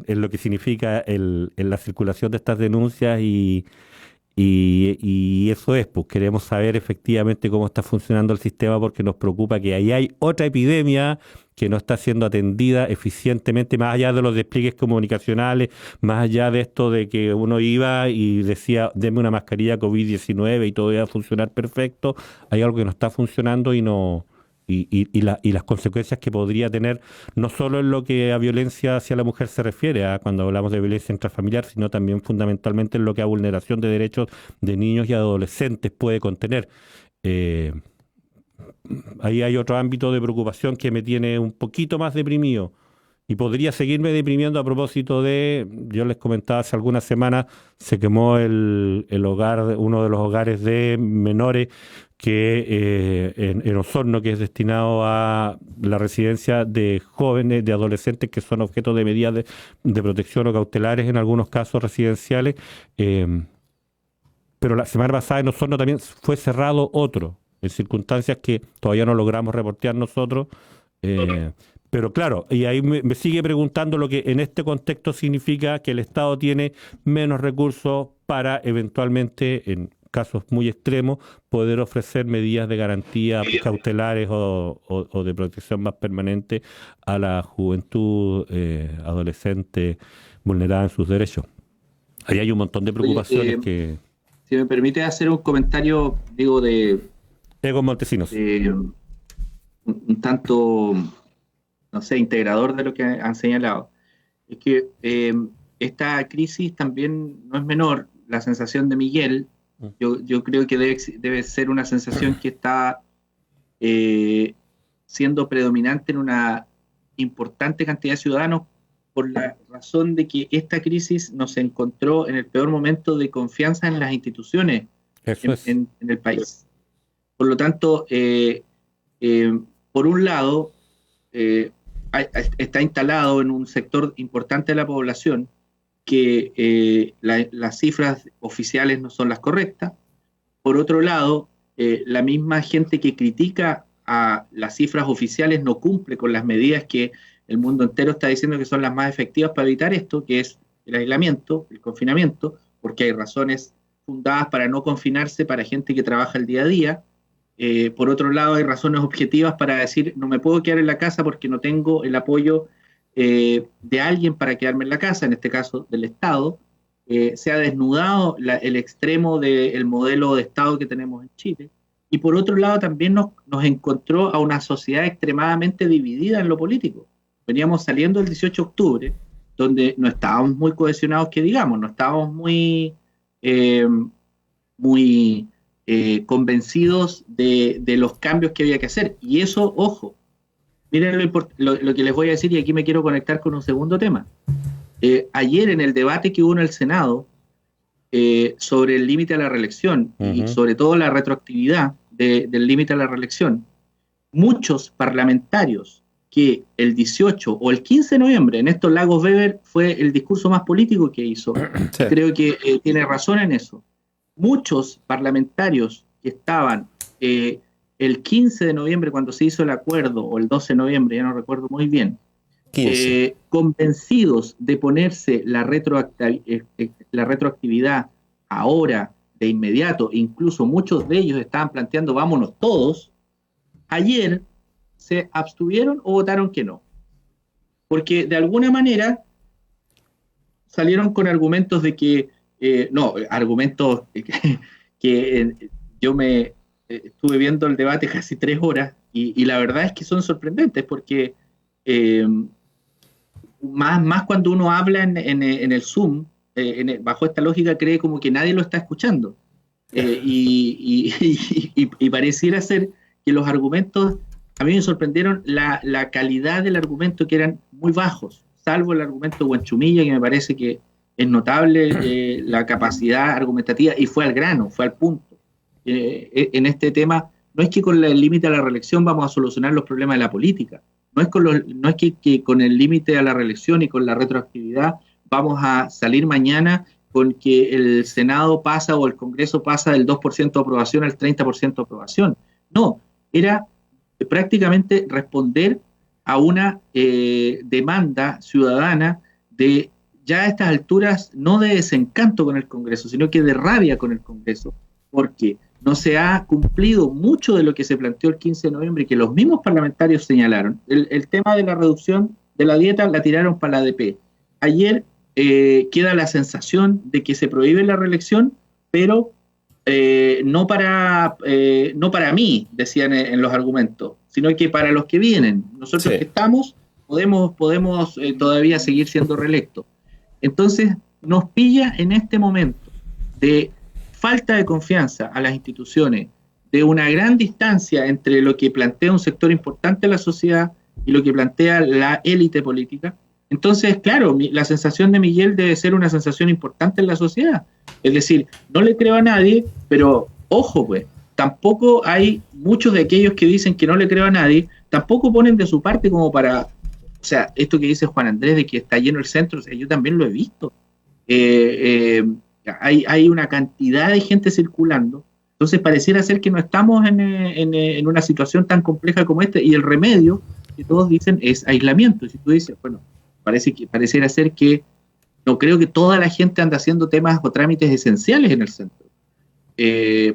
lo que significa en la circulación de estas denuncias y eso es, pues queremos saber efectivamente cómo está funcionando el sistema porque nos preocupa que ahí hay otra epidemia que no está siendo atendida eficientemente, más allá de los despliegues comunicacionales, más allá de esto de que uno iba y decía, denme una mascarilla COVID-19 y todo iba a funcionar perfecto. Hay algo que no está funcionando y las consecuencias que podría tener, no solo en lo que a violencia hacia la mujer se refiere, cuando hablamos de violencia intrafamiliar, sino también fundamentalmente en lo que a vulneración de derechos de niños y adolescentes puede contener. Ahí hay otro ámbito de preocupación que me tiene un poquito más deprimido y podría seguirme deprimiendo a propósito de, yo les comentaba hace algunas semanas, se quemó el hogar, uno de los hogares de menores que en Osorno, que es destinado a la residencia de jóvenes, de adolescentes que son objeto de medidas de protección o cautelares, en algunos casos residenciales. Pero la semana pasada en Osorno también fue cerrado otro, en circunstancias que todavía no logramos reportear nosotros. Pero claro, y ahí me sigue preguntando lo que en este contexto significa que el Estado tiene menos recursos para eventualmente, en casos muy extremos, poder ofrecer medidas de garantía cautelares o de protección más permanente a la juventud adolescente vulnerada en sus derechos. Ahí hay un montón de preocupaciones que... Si me permite hacer un comentario, digo, de... Ego Montesinos. Un tanto, no sé, integrador de lo que han señalado. Es que esta crisis también no es menor. La sensación de Miguel, yo creo que debe ser una sensación que está siendo predominante en una importante cantidad de ciudadanos por la razón de que esta crisis nos encontró en el peor momento de confianza en las instituciones en el país. Por lo tanto, por un lado, está instalado en un sector importante de la población que las cifras oficiales no son las correctas. Por otro lado, la misma gente que critica a las cifras oficiales no cumple con las medidas que el mundo entero está diciendo que son las más efectivas para evitar esto, que es el aislamiento, el confinamiento, porque hay razones fundadas para no confinarse para gente que trabaja el día a día. Por otro lado, hay razones objetivas para decir, no me puedo quedar en la casa porque no tengo el apoyo de alguien para quedarme en la casa, en este caso del Estado. Se ha desnudado el extremo del modelo de Estado que tenemos en Chile. Y por otro lado, también nos encontró a una sociedad extremadamente dividida en lo político. Veníamos saliendo el 18 de octubre, donde no estábamos muy cohesionados, que digamos, no estábamos muy convencidos de los cambios que había que hacer. Y eso, ojo, miren lo que les voy a decir, y aquí me quiero conectar con un segundo tema. Ayer en el debate que hubo en el Senado sobre el límite a la reelección y sobre todo la retroactividad del límite a la reelección, muchos parlamentarios que el 18 o el 15 de noviembre, en estos Lagos Weber fue el discurso más político que hizo. Sí. Creo que tiene razón en eso. Muchos parlamentarios que estaban el 15 de noviembre cuando se hizo el acuerdo, o el 12 de noviembre, ya no recuerdo muy bien, convencidos de ponerse la retroactividad ahora, de inmediato, incluso muchos de ellos estaban planteando vámonos todos, ayer se abstuvieron o votaron que no. Porque de alguna manera salieron con argumentos de que, yo me estuve viendo el debate casi 3 horas y la verdad es que son sorprendentes porque más cuando uno habla en el Zoom, bajo esta lógica cree como que nadie lo está escuchando. Y pareciera ser que los argumentos, a mí me sorprendieron la calidad del argumento, que eran muy bajos, salvo el argumento de Huanchumilla, que me parece que es notable la capacidad argumentativa, y fue al grano, fue al punto. En este tema, no es que con el límite a la reelección vamos a solucionar los problemas de la política, no es que con el límite a la reelección y con la retroactividad vamos a salir mañana con que el Senado pasa o el Congreso pasa del 2% de aprobación al 30% de aprobación. No, era prácticamente responder a una demanda ciudadana de, ya a estas alturas, no de desencanto con el Congreso, sino que de rabia con el Congreso, porque no se ha cumplido mucho de lo que se planteó el 15 de noviembre y que los mismos parlamentarios señalaron. El tema de la reducción de la dieta la tiraron para la ADP. Ayer queda la sensación de que se prohíbe la reelección, pero no para mí, decían en los argumentos, sino que para los que vienen. Nosotros que estamos podemos todavía seguir siendo reelectos. Entonces nos pilla en este momento de falta de confianza a las instituciones, de una gran distancia entre lo que plantea un sector importante de la sociedad y lo que plantea la élite política. Entonces, claro, la sensación de Miguel debe ser una sensación importante en la sociedad. Es decir, no le creo a nadie, pero ojo, pues, tampoco hay muchos de aquellos que dicen que no le creo a nadie, tampoco ponen de su parte como para, o sea, esto que dice Juan Andrés de que está lleno el centro, o sea, yo también lo he visto. Hay una cantidad de gente circulando, entonces pareciera ser que no estamos en una situación tan compleja como esta, y el remedio que todos dicen es aislamiento. Y si tú dices, bueno, pareciera ser que no creo que toda la gente anda haciendo temas o trámites esenciales en el centro.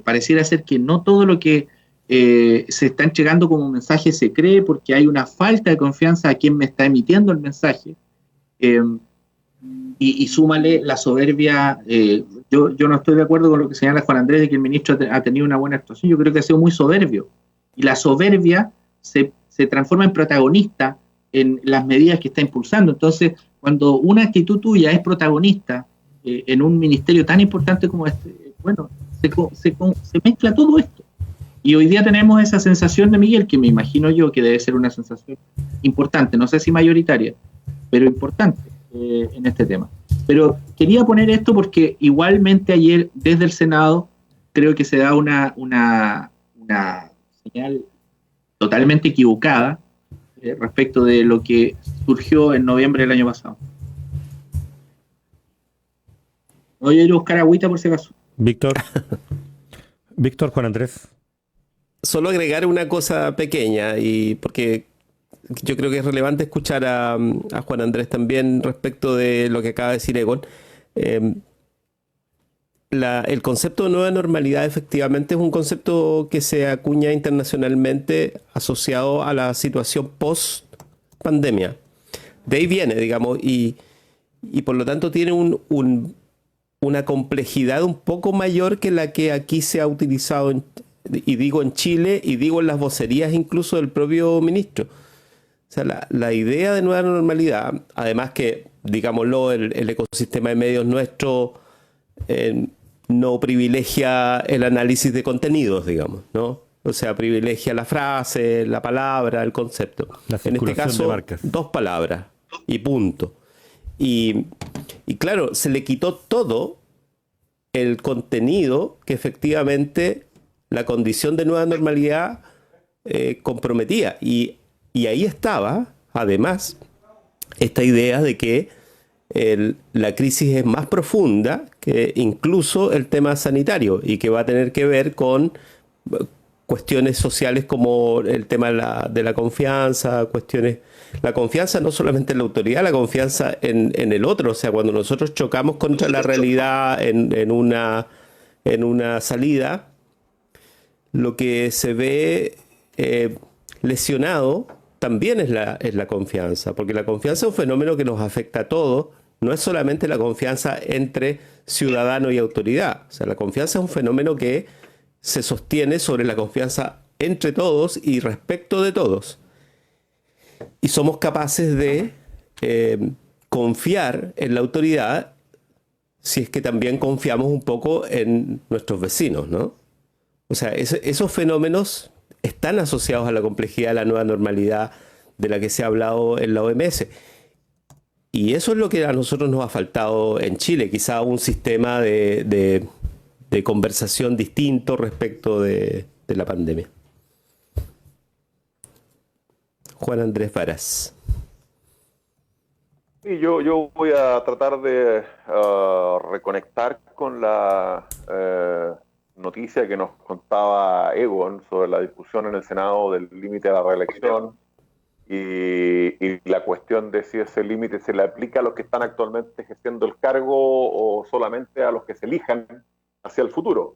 Pareciera ser que no todo lo que se está entregando como mensaje se cree, porque hay una falta de confianza a quien me está emitiendo el mensaje. Y súmale la soberbia. Yo no estoy de acuerdo con lo que señala Juan Andrés de que el ministro ha tenido una buena actuación. Yo creo que ha sido muy soberbio. Y la soberbia se transforma en protagonista en las medidas que está impulsando. Entonces, cuando una actitud tuya es protagonista en un ministerio tan importante como este, bueno, se mezcla todo esto. Y hoy día tenemos esa sensación de Miguel, que me imagino yo que debe ser una sensación importante, no sé si mayoritaria, pero importante en este tema. Pero quería poner esto porque igualmente ayer desde el Senado creo que se da una señal totalmente equivocada respecto de lo que surgió en noviembre del año pasado. Voy a ir a buscar agüita por si acaso. Víctor, Juan Andrés. Solo agregar una cosa pequeña, y porque yo creo que es relevante escuchar a Juan Andrés también respecto de lo que acaba de decir Egon. El concepto de nueva normalidad efectivamente es un concepto que se acuña internacionalmente asociado a la situación post-pandemia. De ahí viene, digamos, y por lo tanto tiene una complejidad un poco mayor que la que aquí se ha utilizado, y digo en Chile, y digo en las vocerías incluso del propio ministro. O sea, la idea de nueva normalidad, además que, digámoslo, el ecosistema de medios nuestro no privilegia el análisis de contenidos, digamos, ¿no? O sea, privilegia la frase, la palabra, el concepto. En este caso, 2 palabras y punto. Y claro, se le quitó todo el contenido que efectivamente la condición de nueva normalidad comprometía. Y ahí estaba, además, esta idea de que la crisis es más profunda que incluso el tema sanitario y que va a tener que ver con cuestiones sociales como el tema de la confianza, la confianza no solamente en la autoridad, la confianza en el otro. O sea, cuando nosotros chocamos contra la realidad en una salida, lo que se ve lesionado también es la confianza, porque la confianza es un fenómeno que nos afecta a todos, no es solamente la confianza entre ciudadano y autoridad. O sea, la confianza es un fenómeno que se sostiene sobre la confianza entre todos y respecto de todos. Y somos capaces de confiar en la autoridad si es que también confiamos un poco en nuestros vecinos, ¿no? O sea, esos fenómenos están asociados a la complejidad de la nueva normalidad de la que se ha hablado en la OMS. Y eso es lo que a nosotros nos ha faltado en Chile, quizá un sistema de conversación distinto respecto de la pandemia. Juan Andrés Varas. Sí, yo voy a tratar de reconectar con la noticia que nos contaba Egon sobre la discusión en el Senado del límite a la reelección y la cuestión de si ese límite se le aplica a los que están actualmente ejerciendo el cargo o solamente a los que se elijan hacia el futuro,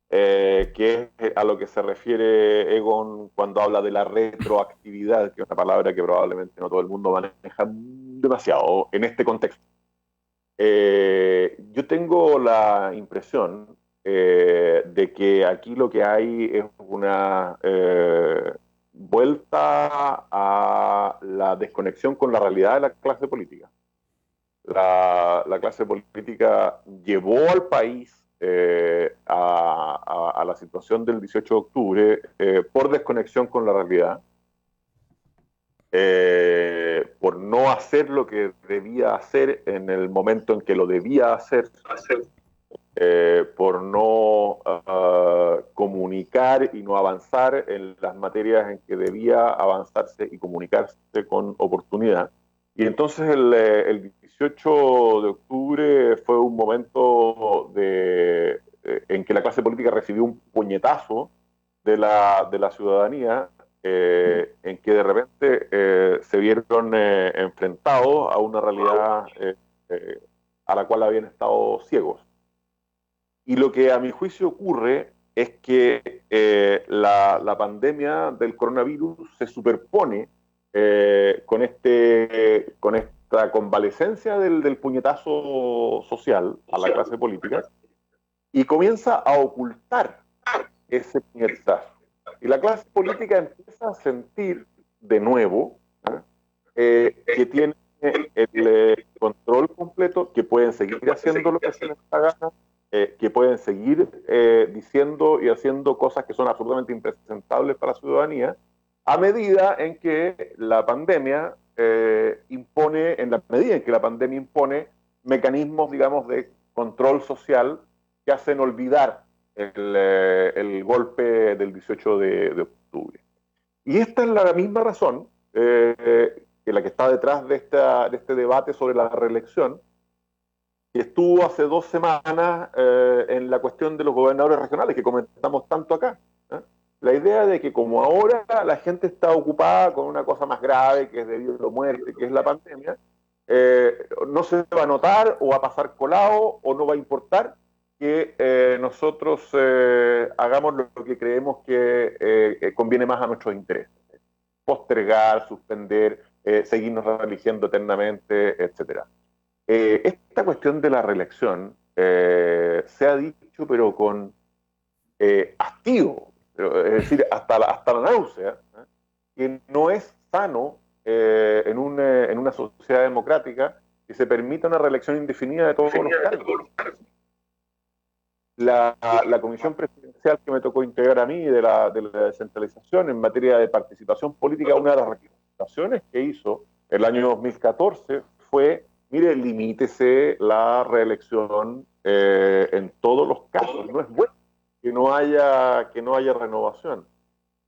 que es a lo que se refiere Egon cuando habla de la retroactividad, que es una palabra que probablemente no todo el mundo maneja demasiado en este contexto. Yo tengo la impresión de que aquí lo que hay es una vuelta a la desconexión con la realidad de la clase política. La clase política llevó al país a la situación del 18 de octubre por desconexión con la realidad, por no hacer lo que debía hacer en el momento en que lo debía hacer, por no comunicar y no avanzar en las materias en que debía avanzarse y comunicarse con oportunidad. Y entonces el 18 de octubre fue un momento en que la clase política recibió un puñetazo de la ciudadanía, en que de repente se vieron enfrentados a una realidad a la cual habían estado ciegos. Y lo que a mi juicio ocurre es que la pandemia del coronavirus se superpone con esta convalescencia del puñetazo social a la clase política y comienza a ocultar ese puñetazo. Y la clase política empieza a sentir de nuevo que tiene el control completo, que pueden seguir haciendo lo que se les da gana, que pueden seguir diciendo y haciendo cosas que son absolutamente impresentables para la ciudadanía, a medida en que la pandemia impone mecanismos, digamos, de control social que hacen olvidar el golpe del 18 de octubre. Y esta es la misma razón que la que está detrás de este debate sobre la reelección, que estuvo hace 2 semanas en la cuestión de los gobernadores regionales, que comentamos tanto acá. La idea de que como ahora la gente está ocupada con una cosa más grave, que es debido a la muerte, que es la pandemia, no se va a notar o va a pasar colado o no va a importar que nosotros hagamos lo que creemos que conviene más a nuestros intereses. Postergar, suspender, seguirnos eligiendo eternamente, etc. Esta cuestión de la reelección se ha dicho, pero con hastío, es decir, hasta la náusea, que no es sano en una sociedad democrática que se permita una reelección indefinida de todos los cargos. La comisión presidencial que me tocó integrar a mí de la descentralización en materia de participación política, una de las recomendaciones que hizo el año 2014 fue, mire, limítese la reelección en todos los casos. No es bueno que no haya renovación.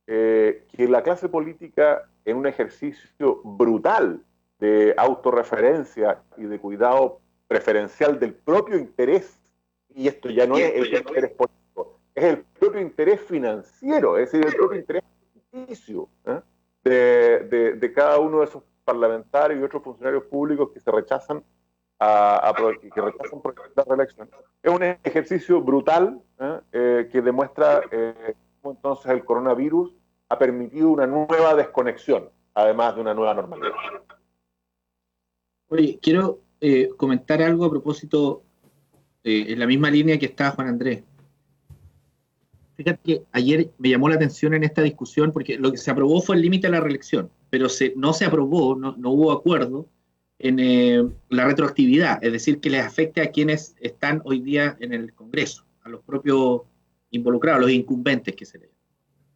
Que la clase política, en un ejercicio brutal de autorreferencia y de cuidado preferencial del propio interés, y esto ya no es el interés político, es el propio interés financiero, es decir, el propio interés ficticio de cada uno de esos parlamentarios y otros funcionarios públicos que se rechazan que rechazan por la reelección. Es un ejercicio brutal que demuestra cómo entonces el coronavirus ha permitido una nueva desconexión, además de una nueva normalidad. Oye, quiero comentar algo a propósito, en la misma línea que estaba Juan Andrés. Fíjate que ayer me llamó la atención en esta discusión, porque lo que se aprobó fue el límite a la reelección, pero no se aprobó, no hubo acuerdo en la retroactividad, es decir, que les afecte a quienes están hoy día en el Congreso, a los propios involucrados, los incumbentes que se le llaman.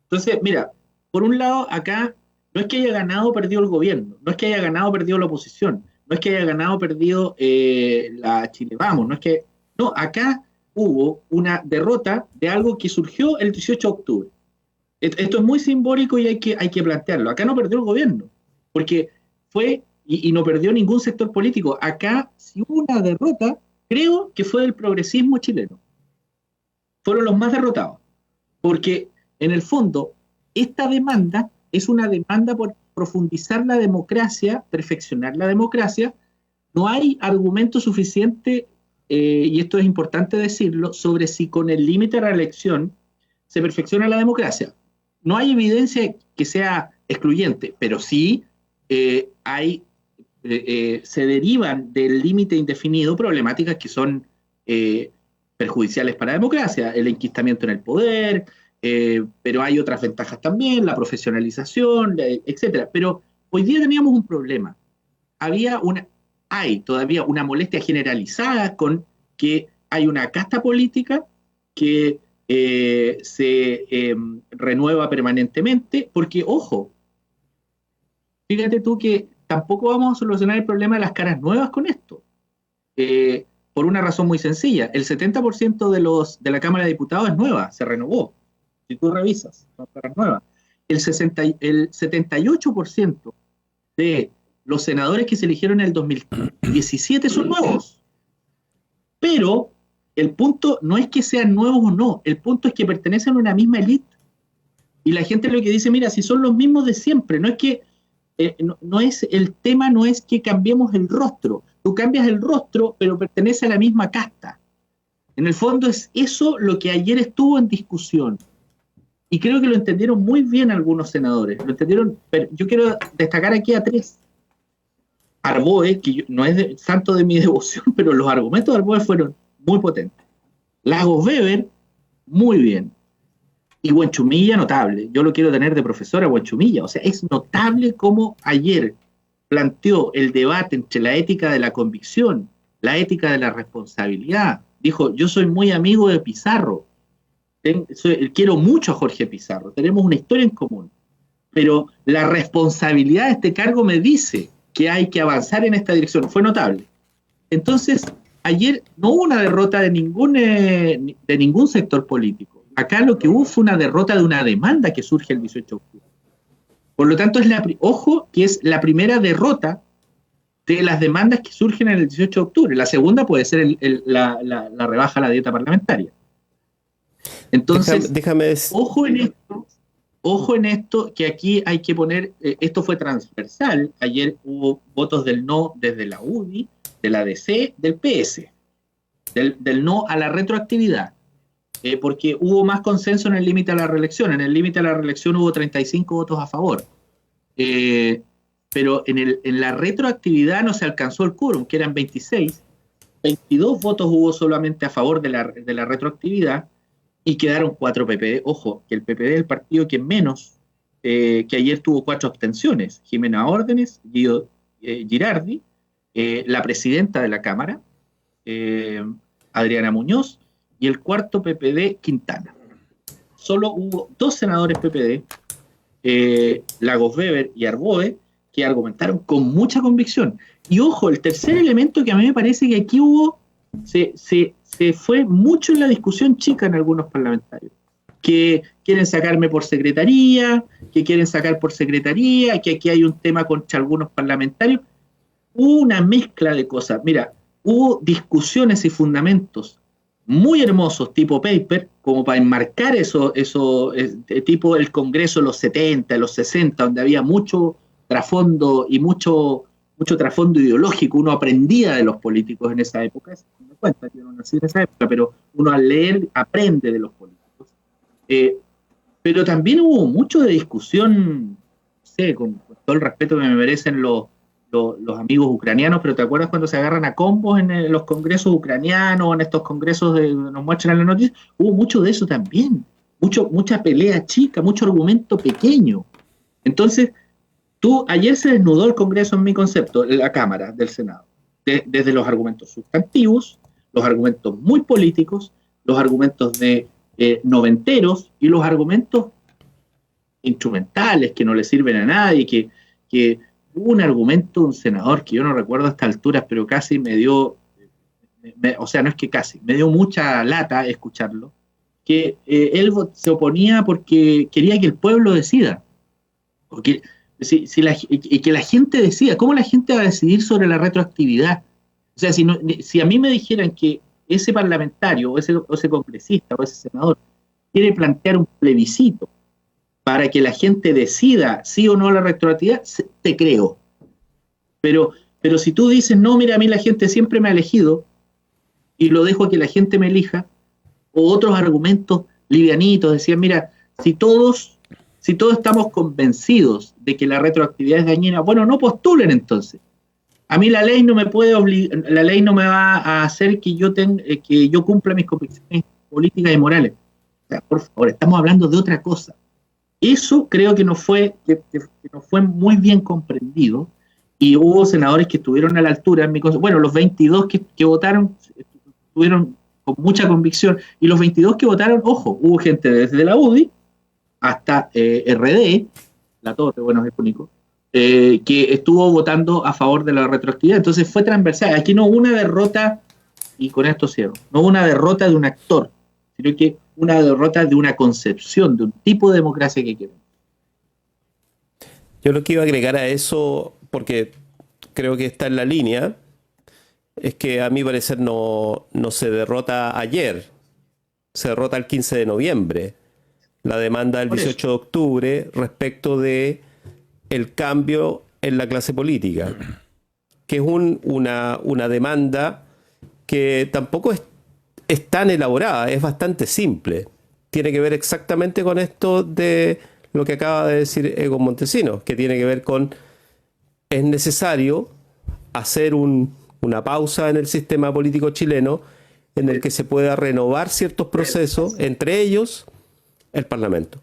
Entonces, mira, por un lado, acá no es que haya ganado o perdido el gobierno, no es que haya ganado o perdido la oposición, no es que haya ganado o perdido la Chile Vamos, no, acá hubo una derrota de algo que surgió el 18 de octubre. Esto es muy simbólico y hay que plantearlo. Acá no perdió el gobierno, porque fue, y no perdió ningún sector político. Acá, si hubo una derrota, creo que fue del progresismo chileno. Fueron los más derrotados, porque en el fondo, esta demanda es una demanda por profundizar la democracia, perfeccionar la democracia. No hay argumento suficiente, y esto es importante decirlo, sobre si con el límite a la elección se perfecciona la democracia. No hay evidencia que sea excluyente, pero sí se derivan del límite indefinido problemáticas que son perjudiciales para la democracia, el enquistamiento en el poder, pero hay otras ventajas también, la profesionalización, etcétera. Pero hoy día teníamos un problema. Hay todavía una molestia generalizada con que hay una casta política que se renueva permanentemente, porque, ojo, fíjate tú que tampoco vamos a solucionar el problema de las caras nuevas con esto, por una razón muy sencilla. El 70% de la Cámara de Diputados es nueva, se renovó. Si tú revisas, son caras nuevas. El 78% de los senadores que se eligieron en el 2017 son nuevos. Pero el punto no es que sean nuevos o no, el punto es que pertenecen a una misma élite. Y la gente lo que dice, mira, si son los mismos de siempre, no es que el tema no es que cambiemos el rostro. Tú cambias el rostro, pero pertenece a la misma casta. En el fondo es eso lo que ayer estuvo en discusión. Y creo que lo entendieron muy bien algunos senadores. Lo entendieron, pero yo quiero destacar aquí a tres. Arboe, que no es santo de mi devoción, pero los argumentos de Arboe fueron muy potentes. Lagos Weber, muy bien. Y Buenchumilla, notable. Yo lo quiero tener de profesor a Buenchumilla. O sea, es notable cómo ayer planteó el debate entre la ética de la convicción, la ética de la responsabilidad. Dijo, yo soy muy amigo de Pizarro. Quiero mucho a Jorge Pizarro. Tenemos una historia en común. Pero la responsabilidad de este cargo me dice que hay que avanzar en esta dirección. Fue notable. Entonces, ayer no hubo una derrota de ningún sector político. Acá lo que hubo fue una derrota de una demanda que surge el 18 de octubre. Por lo tanto, ojo que es la primera derrota de las demandas que surgen en el 18 de octubre. La segunda puede ser la rebaja a la dieta parlamentaria. Entonces, ojo en esto, que aquí hay que poner, esto fue transversal. Ayer hubo votos del no desde la UDI, de la DC, del PS, del no a la retroactividad. Porque hubo más consenso en el límite a la reelección. En el límite a la reelección hubo 35 votos a favor. Pero en la retroactividad no se alcanzó el quórum, que eran 26. 22 votos hubo solamente a favor de la retroactividad y quedaron 4 PPD. Ojo, que el PPD es el partido que menos, que ayer tuvo 4 abstenciones. Jimena Órdenes, Guido Girardi, la presidenta de la Cámara, Adriana Muñoz, y el cuarto PPD, Quintana. Solo hubo 2 senadores PPD, Lagos Weber y Arboe, que argumentaron con mucha convicción. Y ojo, el tercer elemento que a mí me parece que aquí se fue mucho en la discusión chica en algunos parlamentarios, que quieren sacarme por secretaría, que aquí hay un tema contra algunos parlamentarios. Hubo una mezcla de cosas. Mira, hubo discusiones y fundamentos muy hermosos, tipo paper, como para enmarcar eso tipo el Congreso de los 70, de los 60, donde había mucho trasfondo y mucho trasfondo ideológico. Uno aprendía de los políticos en esa época. Me cuenta, yo no nací en esa época, pero uno al leer aprende de los políticos. pero también hubo mucho de discusión, no sé, con todo el respeto que me merecen los amigos ucranianos, pero ¿te acuerdas cuando se agarran a combos en los congresos ucranianos o en estos congresos nos muestran en la noticia? Hubo mucho de eso también, mucha pelea chica, mucho argumento pequeño. Entonces, ayer se desnudó el Congreso en mi concepto, la Cámara del Senado, desde los argumentos sustantivos, los argumentos muy políticos, los argumentos de noventeros y los argumentos instrumentales que no le sirven a nadie, que hubo un argumento de un senador que yo no recuerdo a estas alturas, pero casi me dio, o sea, no es que casi, me dio mucha lata escucharlo, que él se oponía porque quería que el pueblo decida. Porque y que la gente decida. ¿Cómo la gente va a decidir sobre la retroactividad? O sea, si a mí me dijeran que ese parlamentario o ese congresista o ese senador quiere plantear un plebiscito para que la gente decida sí o no la retroactividad, te creo. Pero si tú dices, no, mira, a mí la gente siempre me ha elegido y lo dejo a que la gente me elija, o otros argumentos livianitos, decían, mira, si todos estamos convencidos de que la retroactividad es dañina, bueno, no postulen entonces. A mí la ley no me puede obligar, la ley no me va a hacer que yo cumpla mis convicciones políticas y morales. O sea, por favor, estamos hablando de otra cosa. Eso creo que no fue muy bien comprendido, y hubo senadores que estuvieron a la altura. Bueno, los 22 que votaron estuvieron con mucha convicción, y los 22 que votaron, ojo, hubo gente desde la UDI hasta RD, la Torre, bueno, es el único, que estuvo votando a favor de la retroactividad. Entonces fue transversal. Aquí no hubo una derrota, y con esto cierro, no hubo una derrota de un actor, sino que una derrota de una concepción, de un tipo de democracia que queremos. Yo lo que iba a agregar a eso, porque creo que está en la línea, es que a mi parecer no se derrota ayer, se derrota el 15 de noviembre. La demanda del 18 de octubre respecto de el cambio en la clase política, que es una demanda que tampoco es tan elaborada, es bastante simple. Tiene que ver exactamente con esto de lo que acaba de decir Egon Montesinos, que tiene que ver con: es necesario hacer una pausa en el sistema político chileno en el que se pueda renovar ciertos procesos, entre ellos el Parlamento.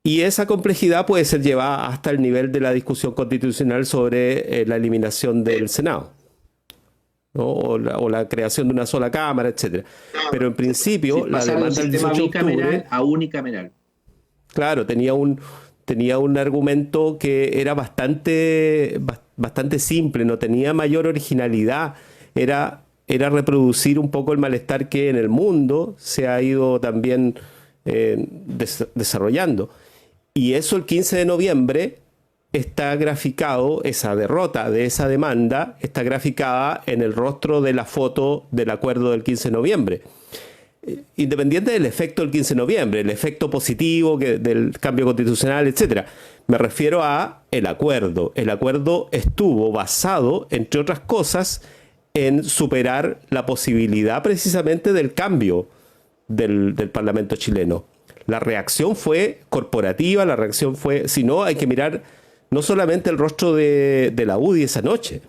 Y esa complejidad puede ser llevada hasta el nivel de la discusión constitucional sobre la eliminación del Senado, ¿no? o la creación de una sola Cámara, etcétera. Pero en principio, la demanda del 18 de octubre a unicameral. Claro, tenía un argumento que era bastante simple, no tenía mayor originalidad. Era reproducir un poco el malestar que en el mundo se ha ido también desarrollando. Y eso, el 15 de noviembre está graficado, esa derrota de esa demanda está graficada en el rostro de la foto del acuerdo del 15 de noviembre. Independiente del efecto del 15 de noviembre, el efecto positivo del cambio constitucional, etcétera. Me refiero a el acuerdo. El acuerdo estuvo basado, entre otras cosas, en superar la posibilidad precisamente del cambio del Parlamento chileno. La reacción fue corporativa, la reacción fue... Si no, hay que mirar no solamente el rostro de la UDI esa noche,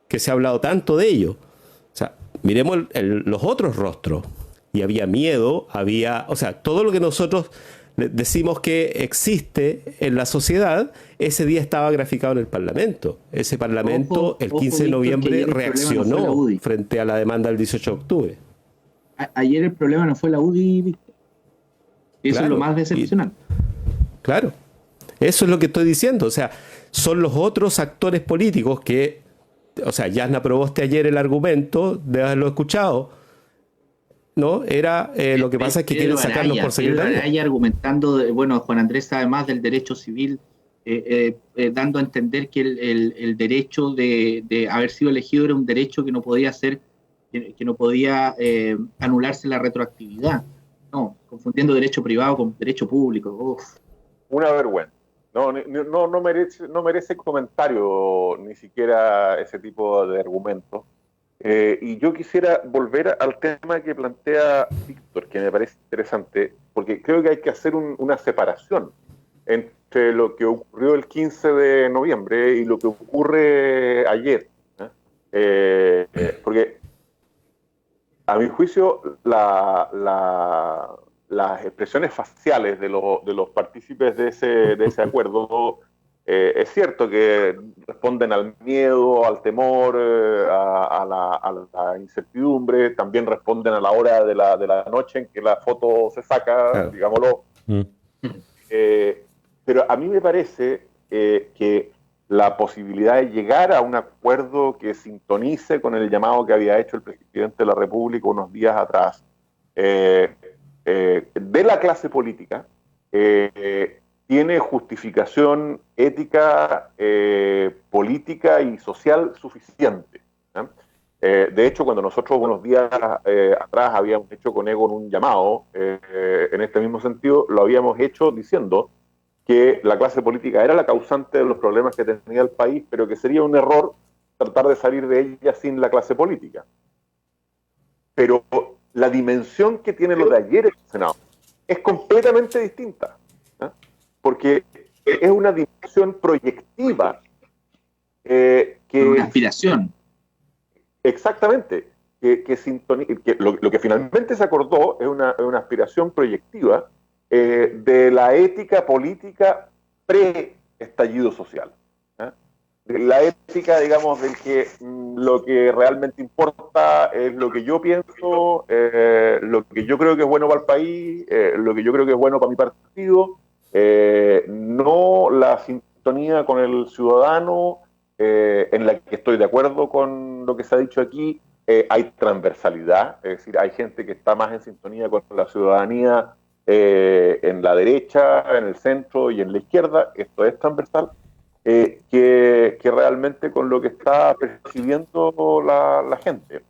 que se ha hablado tanto de ello. O sea, miremos los otros rostros. Y había miedo, o sea, todo lo que nosotros decimos que existe en la sociedad, ese día estaba graficado en el Parlamento. Ese Parlamento, el 15 de noviembre, reaccionó frente a la demanda del 18 de octubre. Ayer el problema no fue la UDI, Víctor. Eso es lo más decepcionante. Claro, eso es lo que estoy diciendo. O sea, son los otros actores políticos que, o sea, Jasna Proboste ayer el argumento, de haberlo escuchado, ¿no? Era lo que pasa es que quieren sacarnos por secretario. Araya argumentando, Juan Andrés sabe más del derecho civil, dando a entender que el derecho de haber sido elegido era un derecho que no podía ser, que no podía anularse la retroactividad. No, confundiendo derecho privado con derecho público. Uf. Una vergüenza. No merece comentario ni siquiera ese tipo de argumentos. Y yo quisiera volver al tema que plantea Víctor, que me parece interesante, porque creo que hay que hacer una separación entre lo que ocurrió el 15 de noviembre y lo que ocurre ayer. Porque a mi juicio las expresiones faciales de los partícipes de ese acuerdo es cierto que responden al miedo, al temor, a la incertidumbre, también responden a la hora de la noche en que la foto se saca, Claro. digámoslo. Pero a mí me parece que la posibilidad de llegar a un acuerdo que sintonice con el llamado que había hecho el presidente de la República unos días atrás, de la clase política, tiene justificación ética, política y social suficiente. De hecho, cuando nosotros unos días atrás habíamos hecho con Egon un llamado en este mismo sentido, lo habíamos hecho diciendo que la clase política era la causante de los problemas que tenía el país, pero que sería un error tratar de salir de ella sin la clase política. Pero la dimensión que tiene lo de ayer en el Senado es completamente distinta, porque es una dimensión proyectiva una aspiración. Exactamente, que lo que finalmente se acordó es una aspiración proyectiva de la ética política pre-estallido social. La ética, digamos, del que lo que realmente importa es lo que yo pienso, lo que yo creo que es bueno para el país, lo que yo creo que es bueno para mi partido, no la sintonía con el ciudadano, en la que estoy de acuerdo con lo que se ha dicho aquí. Hay transversalidad, es decir, hay gente que está más en sintonía con la ciudadanía en la derecha, en el centro y en la izquierda. Esto es transversal, que realmente con lo que está percibiendo la gente.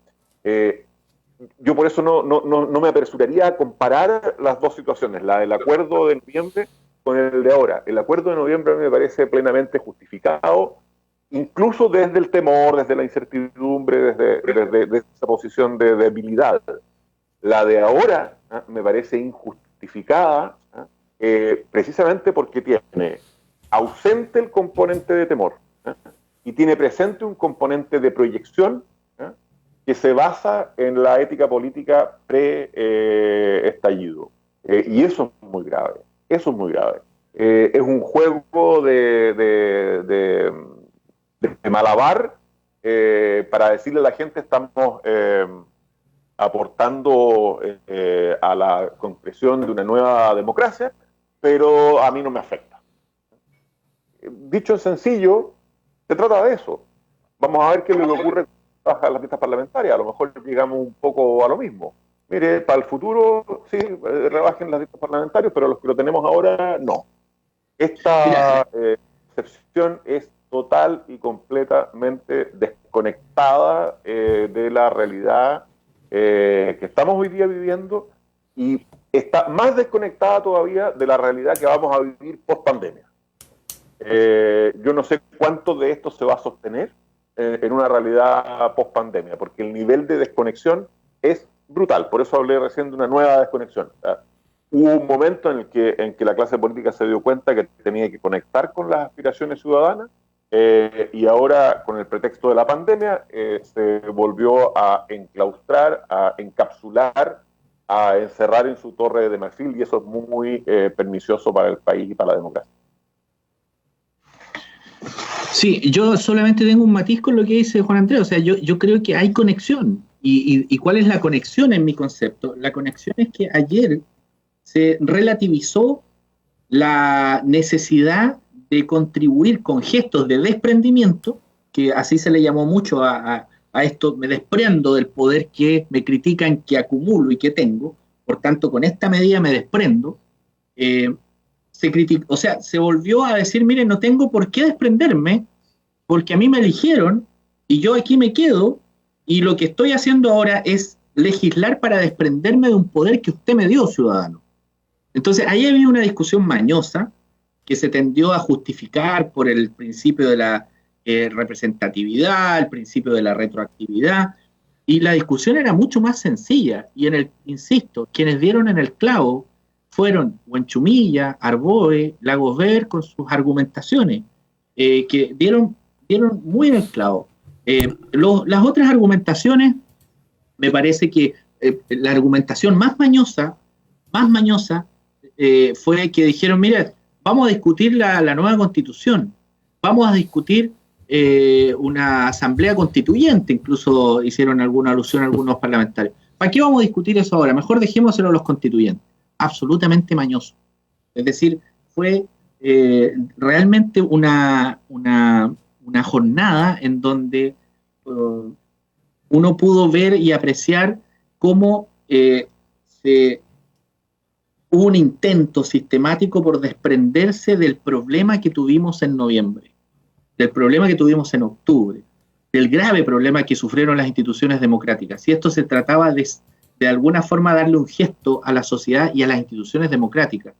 Yo por eso no me apresuraría a comparar las dos situaciones, la del acuerdo de noviembre con el de ahora. El acuerdo de noviembre me parece plenamente justificado, incluso desde el temor, desde la incertidumbre, desde esa posición de debilidad. La de ahora me parece injustificada, precisamente porque tiene ausente el componente de temor y tiene presente un componente de proyección que se basa en la ética política pre-estallido. Y eso es muy grave. Eso es muy grave. Es un juego de malabar para decirle a la gente estamos aportando a la concreción de una nueva democracia, pero a mí no me afecta. Dicho en sencillo, se trata de eso. Vamos a ver qué es lo que ocurre con las listas parlamentarias. A lo mejor llegamos un poco a lo mismo. Mire, para el futuro, sí, rebajen las listas parlamentarias, pero los que lo tenemos ahora, no. Esta excepción es total y completamente desconectada de la realidad que estamos hoy día viviendo, y está más desconectada todavía de la realidad que vamos a vivir post pandemia. Yo no sé cuánto de esto se va a sostener en una realidad post pandemia, porque el nivel de desconexión es brutal. Por eso hablé recién de una nueva desconexión. Hubo un momento en que la clase política se dio cuenta que tenía que conectar con las aspiraciones ciudadanas, y ahora, con el pretexto de la pandemia, se volvió a enclaustrar, a encapsular, a encerrar en su torre de marfil, y eso es muy pernicioso para el país y para la democracia. Sí, yo solamente tengo un matiz con lo que dice Juan Andrés. O sea, yo creo que hay conexión. ¿Y cuál es la conexión en mi concepto? La conexión es que ayer se relativizó la necesidad de contribuir con gestos de desprendimiento, que así se le llamó mucho a esto: me desprendo del poder que me critican que acumulo y que tengo, por tanto con esta medida me desprendo. Se volvió a decir, miren, no tengo por qué desprenderme, porque a mí me eligieron y yo aquí me quedo, y lo que estoy haciendo ahora es legislar para desprenderme de un poder que usted me dio, ciudadano. Entonces ahí había una discusión mañosa que se tendió a justificar por el principio de la representatividad, el principio de la retroactividad, Y la discusión era mucho más sencilla. Y insisto, quienes dieron en el clavo fueron Huenchumilla, Arboe, Lagos Ver con sus argumentaciones, que dieron muy en el clavo. Las otras argumentaciones, me parece que la argumentación más mañosa fue que dijeron, mira, vamos a discutir la nueva constitución, vamos a discutir una asamblea constituyente, incluso hicieron alguna alusión a algunos parlamentarios. ¿Para qué vamos a discutir eso ahora? Mejor dejémoselo a los constituyentes. Absolutamente mañoso. Es decir, fue realmente una jornada en donde uno pudo ver y apreciar cómo hubo un intento sistemático por desprenderse del problema que tuvimos en noviembre, del problema que tuvimos en octubre, del grave problema que sufrieron las instituciones democráticas. Y esto se trataba de alguna forma darle un gesto a la sociedad y a las instituciones democráticas.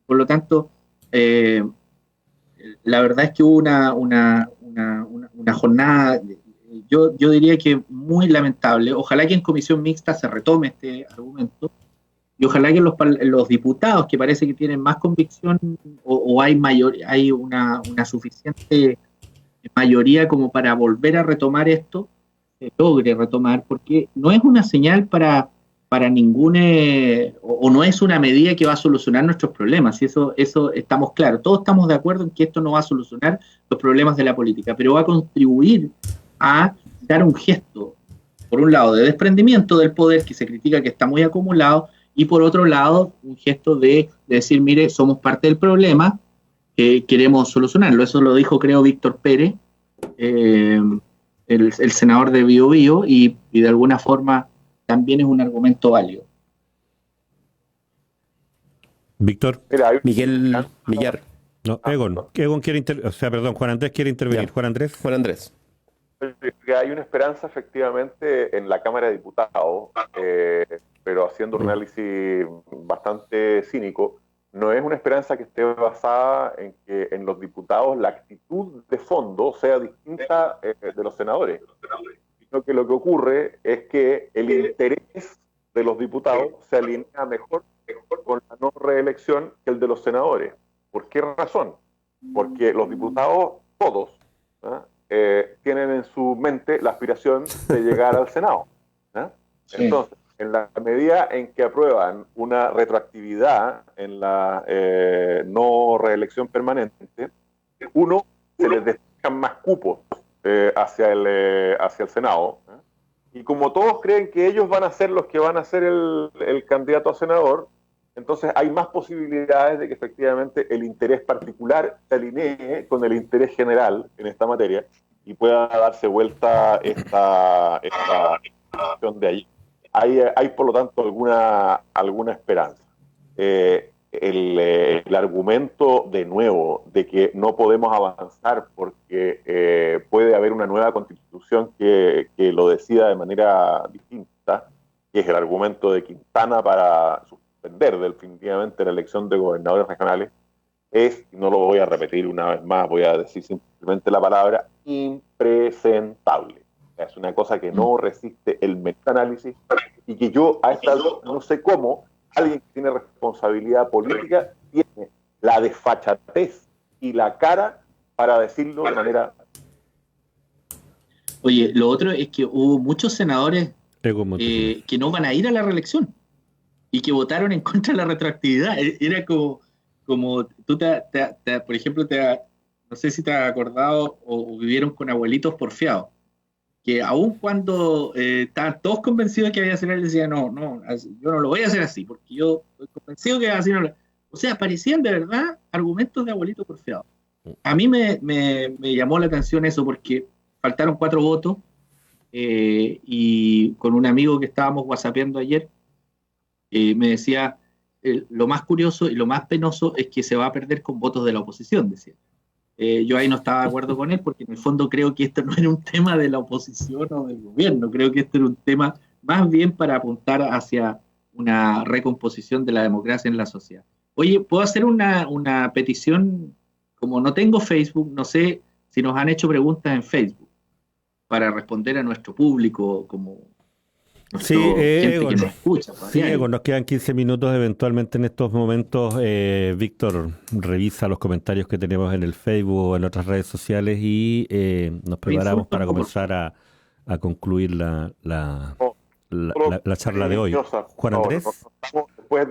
Por lo tanto, la verdad es que hubo una jornada, yo diría que muy lamentable. Ojalá que en comisión mixta se retome este argumento y ojalá que los diputados, que parece que tienen más convicción o hay una suficiente mayoría como para volver a retomar esto, se logre retomar, porque no es una señal para ningún, o no es una medida que va a solucionar nuestros problemas, y eso estamos claros, todos estamos de acuerdo en que esto no va a solucionar los problemas de la política, pero va a contribuir a dar un gesto, por un lado, de desprendimiento del poder, que se critica que está muy acumulado, y por otro lado, un gesto de decir, mire, somos parte del problema, queremos solucionarlo. Eso lo dijo, creo, Víctor Pérez, el senador de Biobío, y de alguna forma también es un argumento válido. Víctor. Miguel Millar. No, Egon quiere Juan Andrés quiere intervenir. Ya. Juan Andrés. Que hay una esperanza efectivamente en la Cámara de Diputados, pero haciendo un análisis bastante cínico, no es una esperanza que esté basada en que en los diputados la actitud de fondo sea distinta de los senadores, sino que lo que ocurre es que el interés de los diputados se alinea mejor con la no reelección que el de los senadores. ¿Por qué razón? Porque los diputados, todos, tienen en su mente la aspiración de llegar al Senado. Sí. Entonces, en la medida en que aprueban una retroactividad en la no reelección permanente, se les despejan más cupos hacia el Senado. Y como todos creen que ellos van a ser los que van a ser el candidato a senador, entonces hay más posibilidades de que efectivamente el interés particular se alinee con el interés general en esta materia y pueda darse vuelta esta acción de allí. Hay por lo tanto alguna esperanza. El argumento de nuevo de que no podemos avanzar porque puede haber una nueva constitución que lo decida de manera distinta, que es el argumento de Quintana para suspender definitivamente la elección de gobernadores regionales, no lo voy a repetir una vez más, voy a decir simplemente la palabra, impresentable. Es una cosa que no resiste el metaanálisis y que yo a esta altura no sé cómo alguien que tiene responsabilidad política tiene la desfachatez y la cara para decirlo de manera... Oye, lo otro es que hubo muchos senadores que no van a ir a la reelección y que votaron en contra de la retroactividad. Era como tú por ejemplo, no sé si te has acordado o vivieron con abuelitos porfiados, que aun cuando estaban todos convencidos de que había que hacer, él decía, no, yo no lo voy a hacer así, porque yo estoy convencido que así no lo... O sea, parecían de verdad argumentos de abuelitos porfiados. A mí me llamó la atención eso, porque faltaron 4 votos, y con un amigo que estábamos whatsappeando ayer, me decía, lo más curioso y lo más penoso es que se va a perder con votos de la oposición, decía. Yo ahí no estaba de acuerdo con él, porque en el fondo creo que esto no era un tema de la oposición o del gobierno, creo que esto era un tema más bien para apuntar hacia una recomposición de la democracia en la sociedad. Oye, ¿puedo hacer una petición? Como no tengo Facebook, no sé si nos han hecho preguntas en Facebook para responder a nuestro público como Sí, gente Egon, que nos escucha, pues, a sí, diario. Egon, nos quedan 15 minutos eventualmente en estos momentos. Víctor, revisa los comentarios que tenemos en el Facebook o en otras redes sociales y nos Me preparamos insulta un para poco. comenzar a concluir No, solo la charla de hoy. cariñosa, por Juan favor. No Andrés. estamos después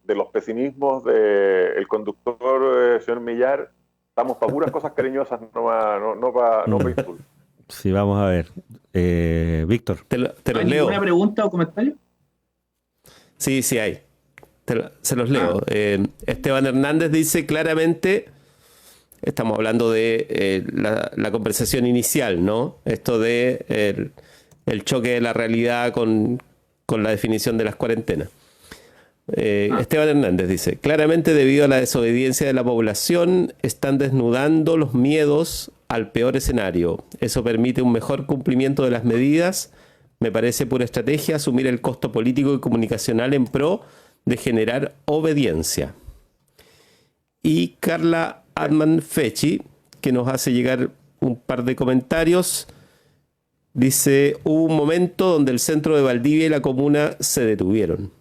de los pesimismos del conductor, señor Millar, estamos para puras cosas cariñosas, no para insultos. Sí, vamos a ver. Víctor. Te ¿No los hay leo. ninguna pregunta o comentario? Sí, sí hay. Se los leo. Esteban Hernández dice claramente, estamos hablando de la conversación inicial, ¿no? Esto de el choque de la realidad con la definición de las cuarentenas. Esteban Hernández dice, claramente debido a la desobediencia de la población, están desnudando los miedos al peor escenario. Eso permite un mejor cumplimiento de las medidas. Me parece pura estrategia asumir el costo político y comunicacional en pro de generar obediencia. Y Carla Adman Fechi, que nos hace llegar un par de comentarios, dice, hubo un momento donde el centro de Valdivia y la comuna se detuvieron.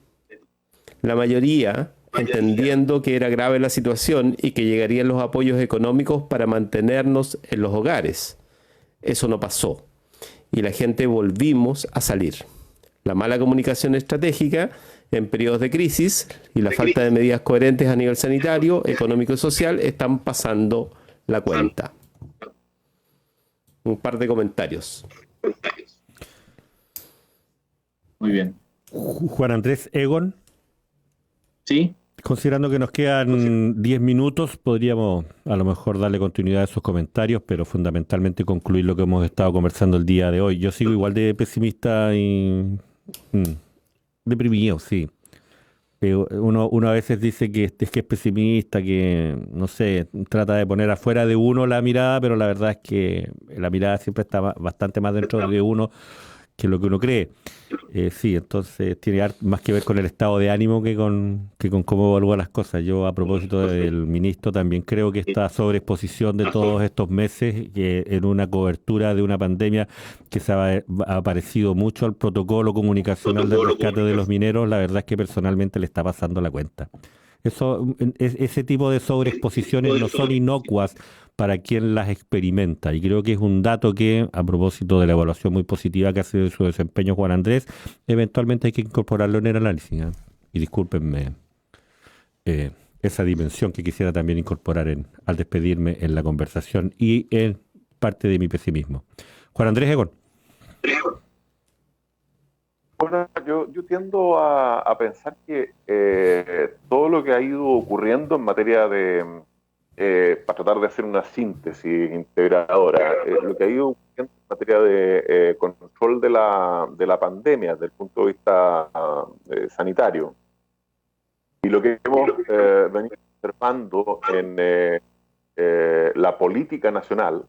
La mayoría, entendiendo que era grave la situación y que llegarían los apoyos económicos para mantenernos en los hogares. Eso no pasó. Y la gente volvimos a salir. La mala comunicación estratégica en periodos de crisis y la falta de medidas coherentes a nivel sanitario, económico y social están pasando la cuenta. Un par de comentarios. Muy bien. Juan Andrés Egon. ¿Sí? Considerando que nos quedan 10 minutos, podríamos a lo mejor darle continuidad a esos comentarios, pero fundamentalmente concluir lo que hemos estado conversando el día de hoy. Yo sigo igual de pesimista y deprimido, sí. Uno a veces dice que es pesimista, que, no sé, trata de poner afuera de uno la mirada, pero la verdad es que la mirada siempre está bastante más dentro de uno que lo que uno cree. Sí, entonces tiene más que ver con el estado de ánimo que con cómo evalúa las cosas. Yo, a propósito del ministro, también creo que esta sobreexposición de todos estos meses en una cobertura de una pandemia que se ha parecido mucho al protocolo comunicacional del rescate de los mineros, la verdad es que personalmente le está pasando la cuenta. Ese tipo de sobreexposiciones no son inocuas para quien las experimenta. Y creo que es un dato que, a propósito de la evaluación muy positiva que hace de su desempeño Juan Andrés, eventualmente hay que incorporarlo en el análisis, ¿eh? Y discúlpenme esa dimensión que quisiera también incorporar al despedirme en la conversación y en parte de mi pesimismo. Juan Andrés Egon. Bueno, yo tiendo a pensar que todo lo que ha ido ocurriendo en materia de, para tratar de hacer una síntesis integradora, lo que ha ido ocurriendo en materia de control de la pandemia desde el punto de vista sanitario, y lo que hemos venido observando en la política nacional,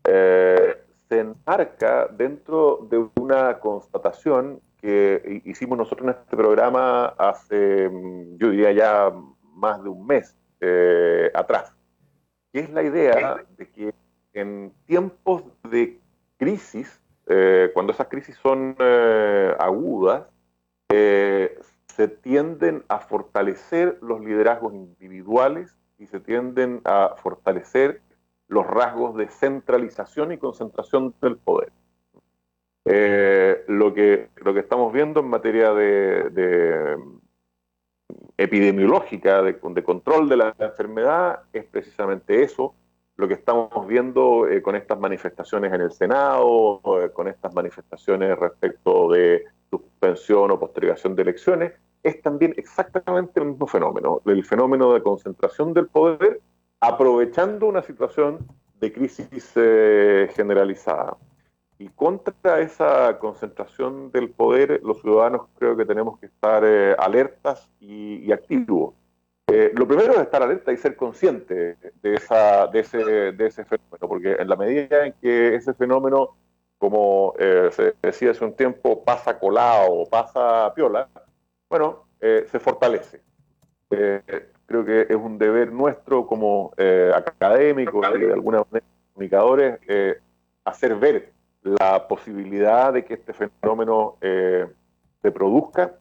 se enmarca dentro de una constatación que hicimos nosotros en este programa hace, yo diría ya más de un mes atrás, que es la idea de que en tiempos de crisis, cuando esas crisis son agudas, se tienden a fortalecer los liderazgos individuales y se tienden a fortalecer los rasgos de centralización y concentración del poder. Lo que estamos viendo en materia de epidemiológica, de control de la enfermedad, es precisamente eso. Lo que estamos viendo con estas manifestaciones en el Senado, con estas manifestaciones respecto de suspensión o postergación de elecciones, es también exactamente el mismo fenómeno, el fenómeno de concentración del poder, aprovechando una situación de crisis generalizada. Y contra esa concentración del poder, los ciudadanos creo que tenemos que estar alertas y activos. Lo primero es estar alerta y ser consciente de ese fenómeno, porque en la medida en que ese fenómeno, como se decía hace un tiempo, pasa colado o pasa piola, bueno, se fortalece. Creo que es un deber nuestro como académicos y de alguna manera comunicadores hacer ver la posibilidad de que este fenómeno se produzca,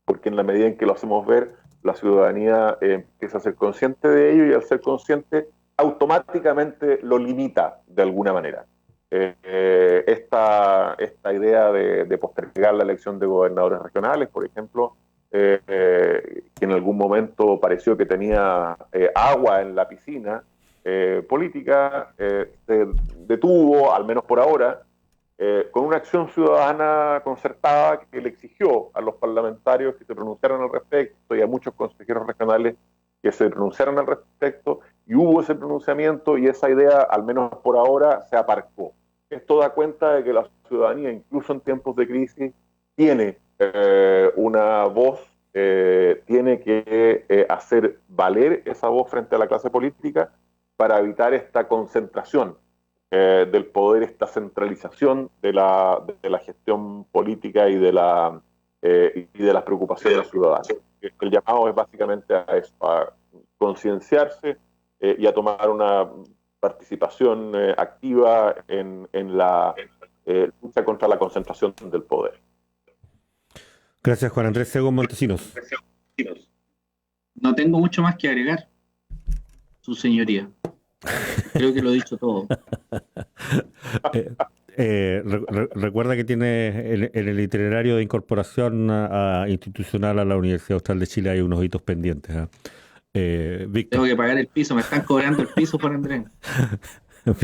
porque en la medida en que lo hacemos ver, la ciudadanía empieza a ser consciente de ello, y al ser consciente automáticamente lo limita de alguna manera. Esta idea de postergar la elección de gobernadores regionales, por ejemplo, que en algún momento pareció que tenía agua en la piscina política, se detuvo, al menos por ahora, con una acción ciudadana concertada que le exigió a los parlamentarios que se pronunciaran al respecto, y a muchos consejeros regionales que se pronunciaran al respecto, y hubo ese pronunciamiento, y esa idea, al menos por ahora, se aparcó. Esto da cuenta de que la ciudadanía, incluso en tiempos de crisis, tiene una voz, tiene que hacer valer esa voz frente a la clase política para evitar esta concentración del poder, esta centralización de la gestión política y de las preocupaciones ciudadanas. El llamado es básicamente a eso, a concienciarse y a tomar una participación activa en la lucha contra la concentración del poder. Gracias, Juan Andrés Según Montesinos. No tengo mucho más que agregar, su señoría. Creo que lo he dicho todo. Recuerda que tiene en el itinerario de incorporación institucional a la Universidad Austral de Chile hay unos hitos pendientes. Víctor. Tengo que pagar el piso, me están cobrando el piso por Andrés.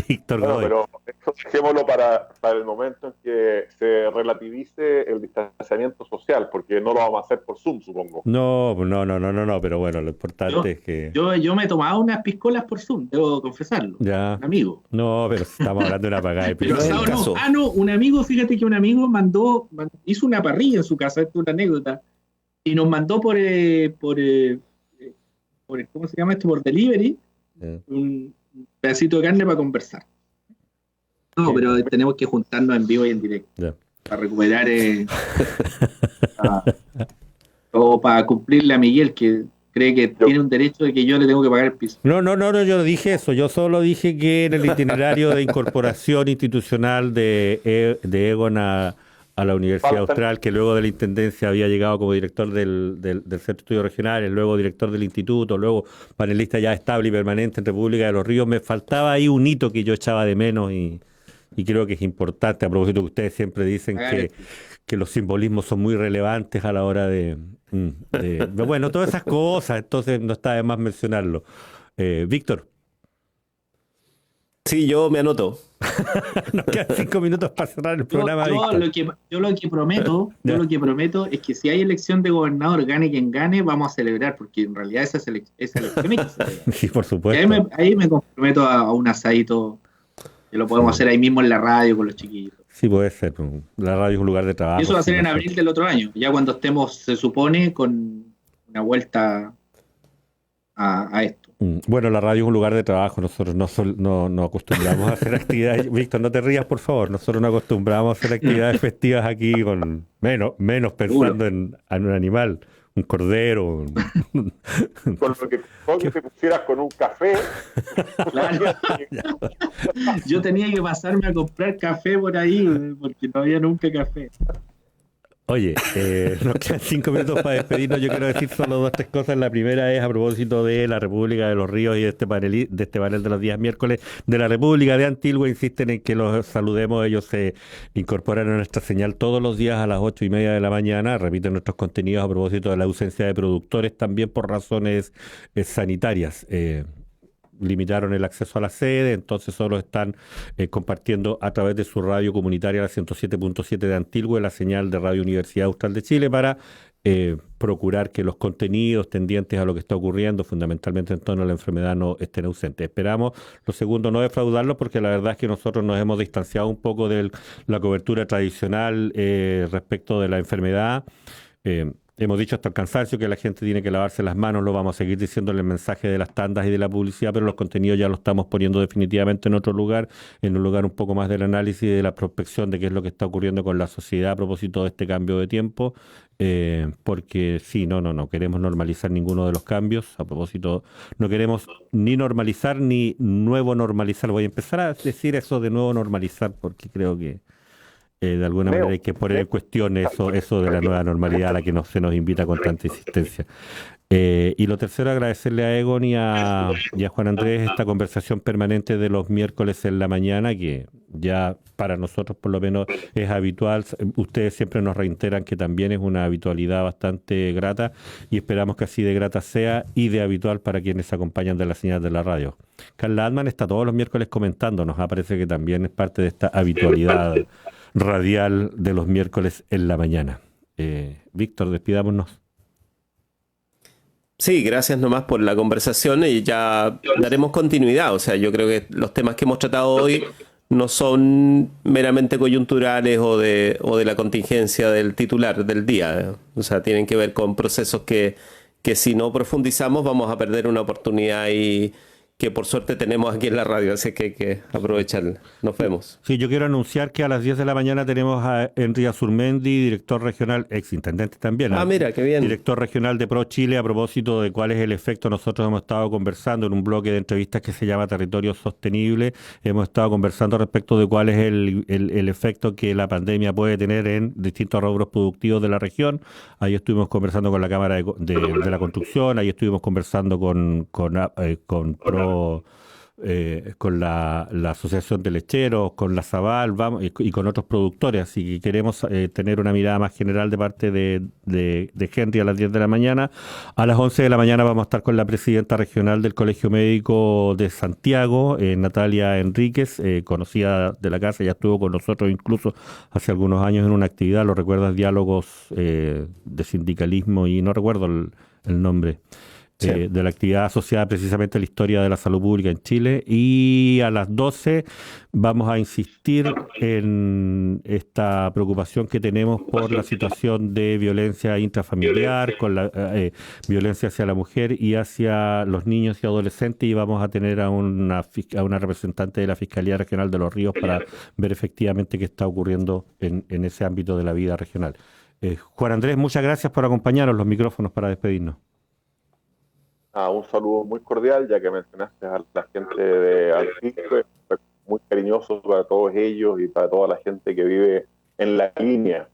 Víctor Bueno, Godoy. pero eso dejémoslo para el momento en que se relativice el distanciamiento social, porque no lo vamos a hacer por Zoom, supongo. No, pero bueno, lo importante es que... Yo me he tomado unas piscolas por Zoom, debo confesarlo. Ya. Un amigo. No, pero estamos hablando de una pagada de Pero piso. no es el asado no. caso. No, un amigo, fíjate que un amigo hizo una parrilla en su casa, esto es una anécdota, y nos mandó por ¿cómo se llama esto? Por delivery, un pedacito de carne para conversar. No, pero tenemos que juntarnos en vivo y en directo Ya. para recuperar o para cumplirle a Miguel, que cree que tiene un derecho de que yo le tengo que pagar el piso. No, yo no dije eso. Yo solo dije que en el itinerario de incorporación institucional de Egon a la Universidad Austral, que luego de la intendencia había llegado como director del Centro de Estudios Regionales, luego director del instituto, luego panelista ya estable y permanente en República de los Ríos, me faltaba ahí un hito que yo echaba de menos y creo que es importante, a propósito que ustedes siempre dicen que los simbolismos son muy relevantes a la hora de bueno, todas esas cosas, entonces no está de más mencionarlo. Víctor. Sí, yo me anoto. Nos quedan 5 minutos para cerrar el programa. Yo lo que prometo es que si hay elección de gobernador, gane quien gane, vamos a celebrar, porque en realidad esa elección hay que celebrar. Sí, por supuesto. Y ahí me comprometo a un asadito, que lo podemos hacer ahí mismo en la radio con los chiquillos. Sí, puede ser. La radio es un lugar de trabajo. Y eso va a ser en abril del otro año, ya cuando estemos, se supone, con una vuelta a esto. Bueno, la radio es un lugar de trabajo. Nosotros no acostumbramos a hacer actividades. Víctor, no te rías, por favor. Nosotros no acostumbramos a hacer actividades festivas aquí con menos pensando en un animal, un cordero. Con lo que te pusieras con un café. Claro. Yo tenía que pasarme a comprar café por ahí, porque no había nunca café. Oye, nos quedan 5 minutos para despedirnos. Yo quiero decir solo 2 o 3 cosas. La primera es a propósito de la República de los Ríos y de este panel de los días miércoles de la República de Antigua. Insisten en que los saludemos. Ellos se incorporan a nuestra señal todos los días a las 8:30 de la mañana. Repiten nuestros contenidos a propósito de la ausencia de productores, también por razones sanitarias. Limitaron el acceso a la sede, entonces solo están compartiendo a través de su radio comunitaria, la 107.7 de Antilgüe, la señal de Radio Universidad Austral de Chile, para procurar que los contenidos tendientes a lo que está ocurriendo, fundamentalmente en torno a la enfermedad, no estén ausentes. Esperamos, lo segundo, no defraudarlos, porque la verdad es que nosotros nos hemos distanciado un poco de la cobertura tradicional respecto de la enfermedad. Hemos dicho hasta el cansancio que la gente tiene que lavarse las manos, lo vamos a seguir diciendo en el mensaje de las tandas y de la publicidad, pero los contenidos ya los estamos poniendo definitivamente en otro lugar, en un lugar un poco más del análisis y de la prospección de qué es lo que está ocurriendo con la sociedad a propósito de este cambio de tiempo, porque sí, no queremos normalizar ninguno de los cambios, a propósito, no queremos ni normalizar ni nuevo normalizar. Voy a empezar a decir eso de nuevo normalizar, porque creo que de alguna manera hay que poner en cuestión eso de la nueva normalidad a la que se nos invita con tanta insistencia. Y lo tercero, agradecerle a Egon y a Juan Andrés esta conversación permanente de los miércoles en la mañana, que ya para nosotros por lo menos es habitual. Ustedes siempre nos reiteran que también es una habitualidad bastante grata y esperamos que así de grata sea y de habitual para quienes acompañan de la señal de la radio. Carla Altman está todos los miércoles comentándonos, parece que también es parte de esta habitualidad radial de los miércoles en la mañana. Víctor, despidámonos. Sí, gracias nomás por la conversación y ya daremos continuidad. O sea, yo creo que los temas que hemos tratado hoy no son meramente coyunturales o de la contingencia del titular del día. O sea, tienen que ver con procesos que si no profundizamos vamos a perder una oportunidad y que por suerte tenemos aquí en la radio, así que hay que aprovecharla. Nos vemos. Sí, yo quiero anunciar que a las 10 de la mañana tenemos a Henry Azurmendi, director regional, exintendente también. Mira, qué bien. Director regional de Pro Chile, a propósito de cuál es el efecto. Nosotros hemos estado conversando en un bloque de entrevistas que se llama Territorio Sostenible. Hemos estado conversando respecto de cuál es el efecto que la pandemia puede tener en distintos rubros productivos de la región. Ahí estuvimos conversando con la Cámara de la Construcción, ahí estuvimos conversando con Pro con la Asociación de Lecheros, con la Zabal y con otros productores, así que queremos tener una mirada más general de parte de Henry a las 10 de la mañana. A las 11 de la mañana vamos a estar con la presidenta regional del Colegio Médico de Santiago, Natalia Enríquez, conocida de la casa, ya estuvo con nosotros incluso hace algunos años en una actividad, lo recuerdas, diálogos de sindicalismo y no recuerdo el nombre. Sí. De la actividad asociada precisamente a la historia de la salud pública en Chile. Y a las 12 vamos a insistir en esta preocupación que tenemos por la situación de violencia intrafamiliar, con la violencia hacia la mujer y hacia los niños y adolescentes, y vamos a tener a una representante de la Fiscalía Regional de Los Ríos para ver efectivamente qué está ocurriendo en ese ámbito de la vida regional. Juan Andrés, muchas gracias por acompañarnos. Los micrófonos para despedirnos. Un saludo muy cordial, ya que mencionaste a la gente de Antilque, muy cariñoso para todos ellos y para toda la gente que vive en la línea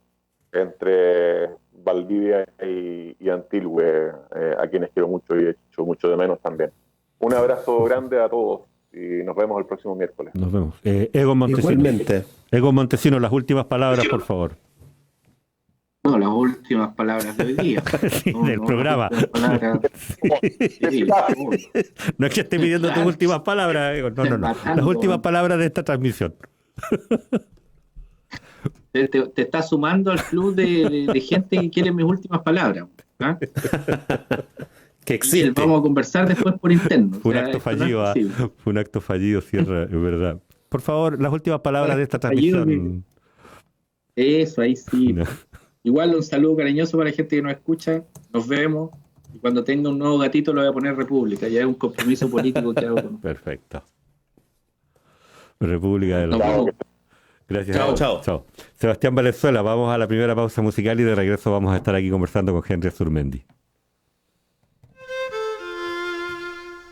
entre Valdivia y Antilque, a quienes quiero mucho y he hecho mucho de menos también. Un abrazo grande a todos y nos vemos el próximo miércoles. Nos vemos. Egon Montesino. Igualmente. Egon Montesino, las últimas palabras, por favor. No, las últimas palabras de hoy día. Sí, del programa. Sí, no es que esté pidiendo tus últimas palabras, Egon. No. Las últimas palabras de esta transmisión. Te estás sumando al club de gente que quiere mis últimas palabras. ¿Ah? Que existe. Vamos a conversar después por interno. Fue un acto fallido, fue un acto fallido, cierra, es verdad. Por favor, las últimas palabras de esta transmisión. Eso, ahí sí. No. Igual un saludo cariñoso para la gente que nos escucha. Nos vemos. Y cuando tenga un nuevo gatito lo voy a poner República. Ya es un compromiso político que hago con... Perfecto. República de los... Gracias. Chao. Sebastián Valenzuela, vamos a la primera pausa musical y de regreso vamos a estar aquí conversando con Henry Azurmendi.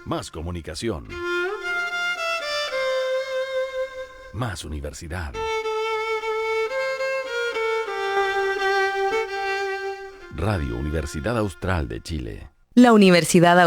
Más comunicación. Más universidad. Radio Universidad Austral de Chile. La Universidad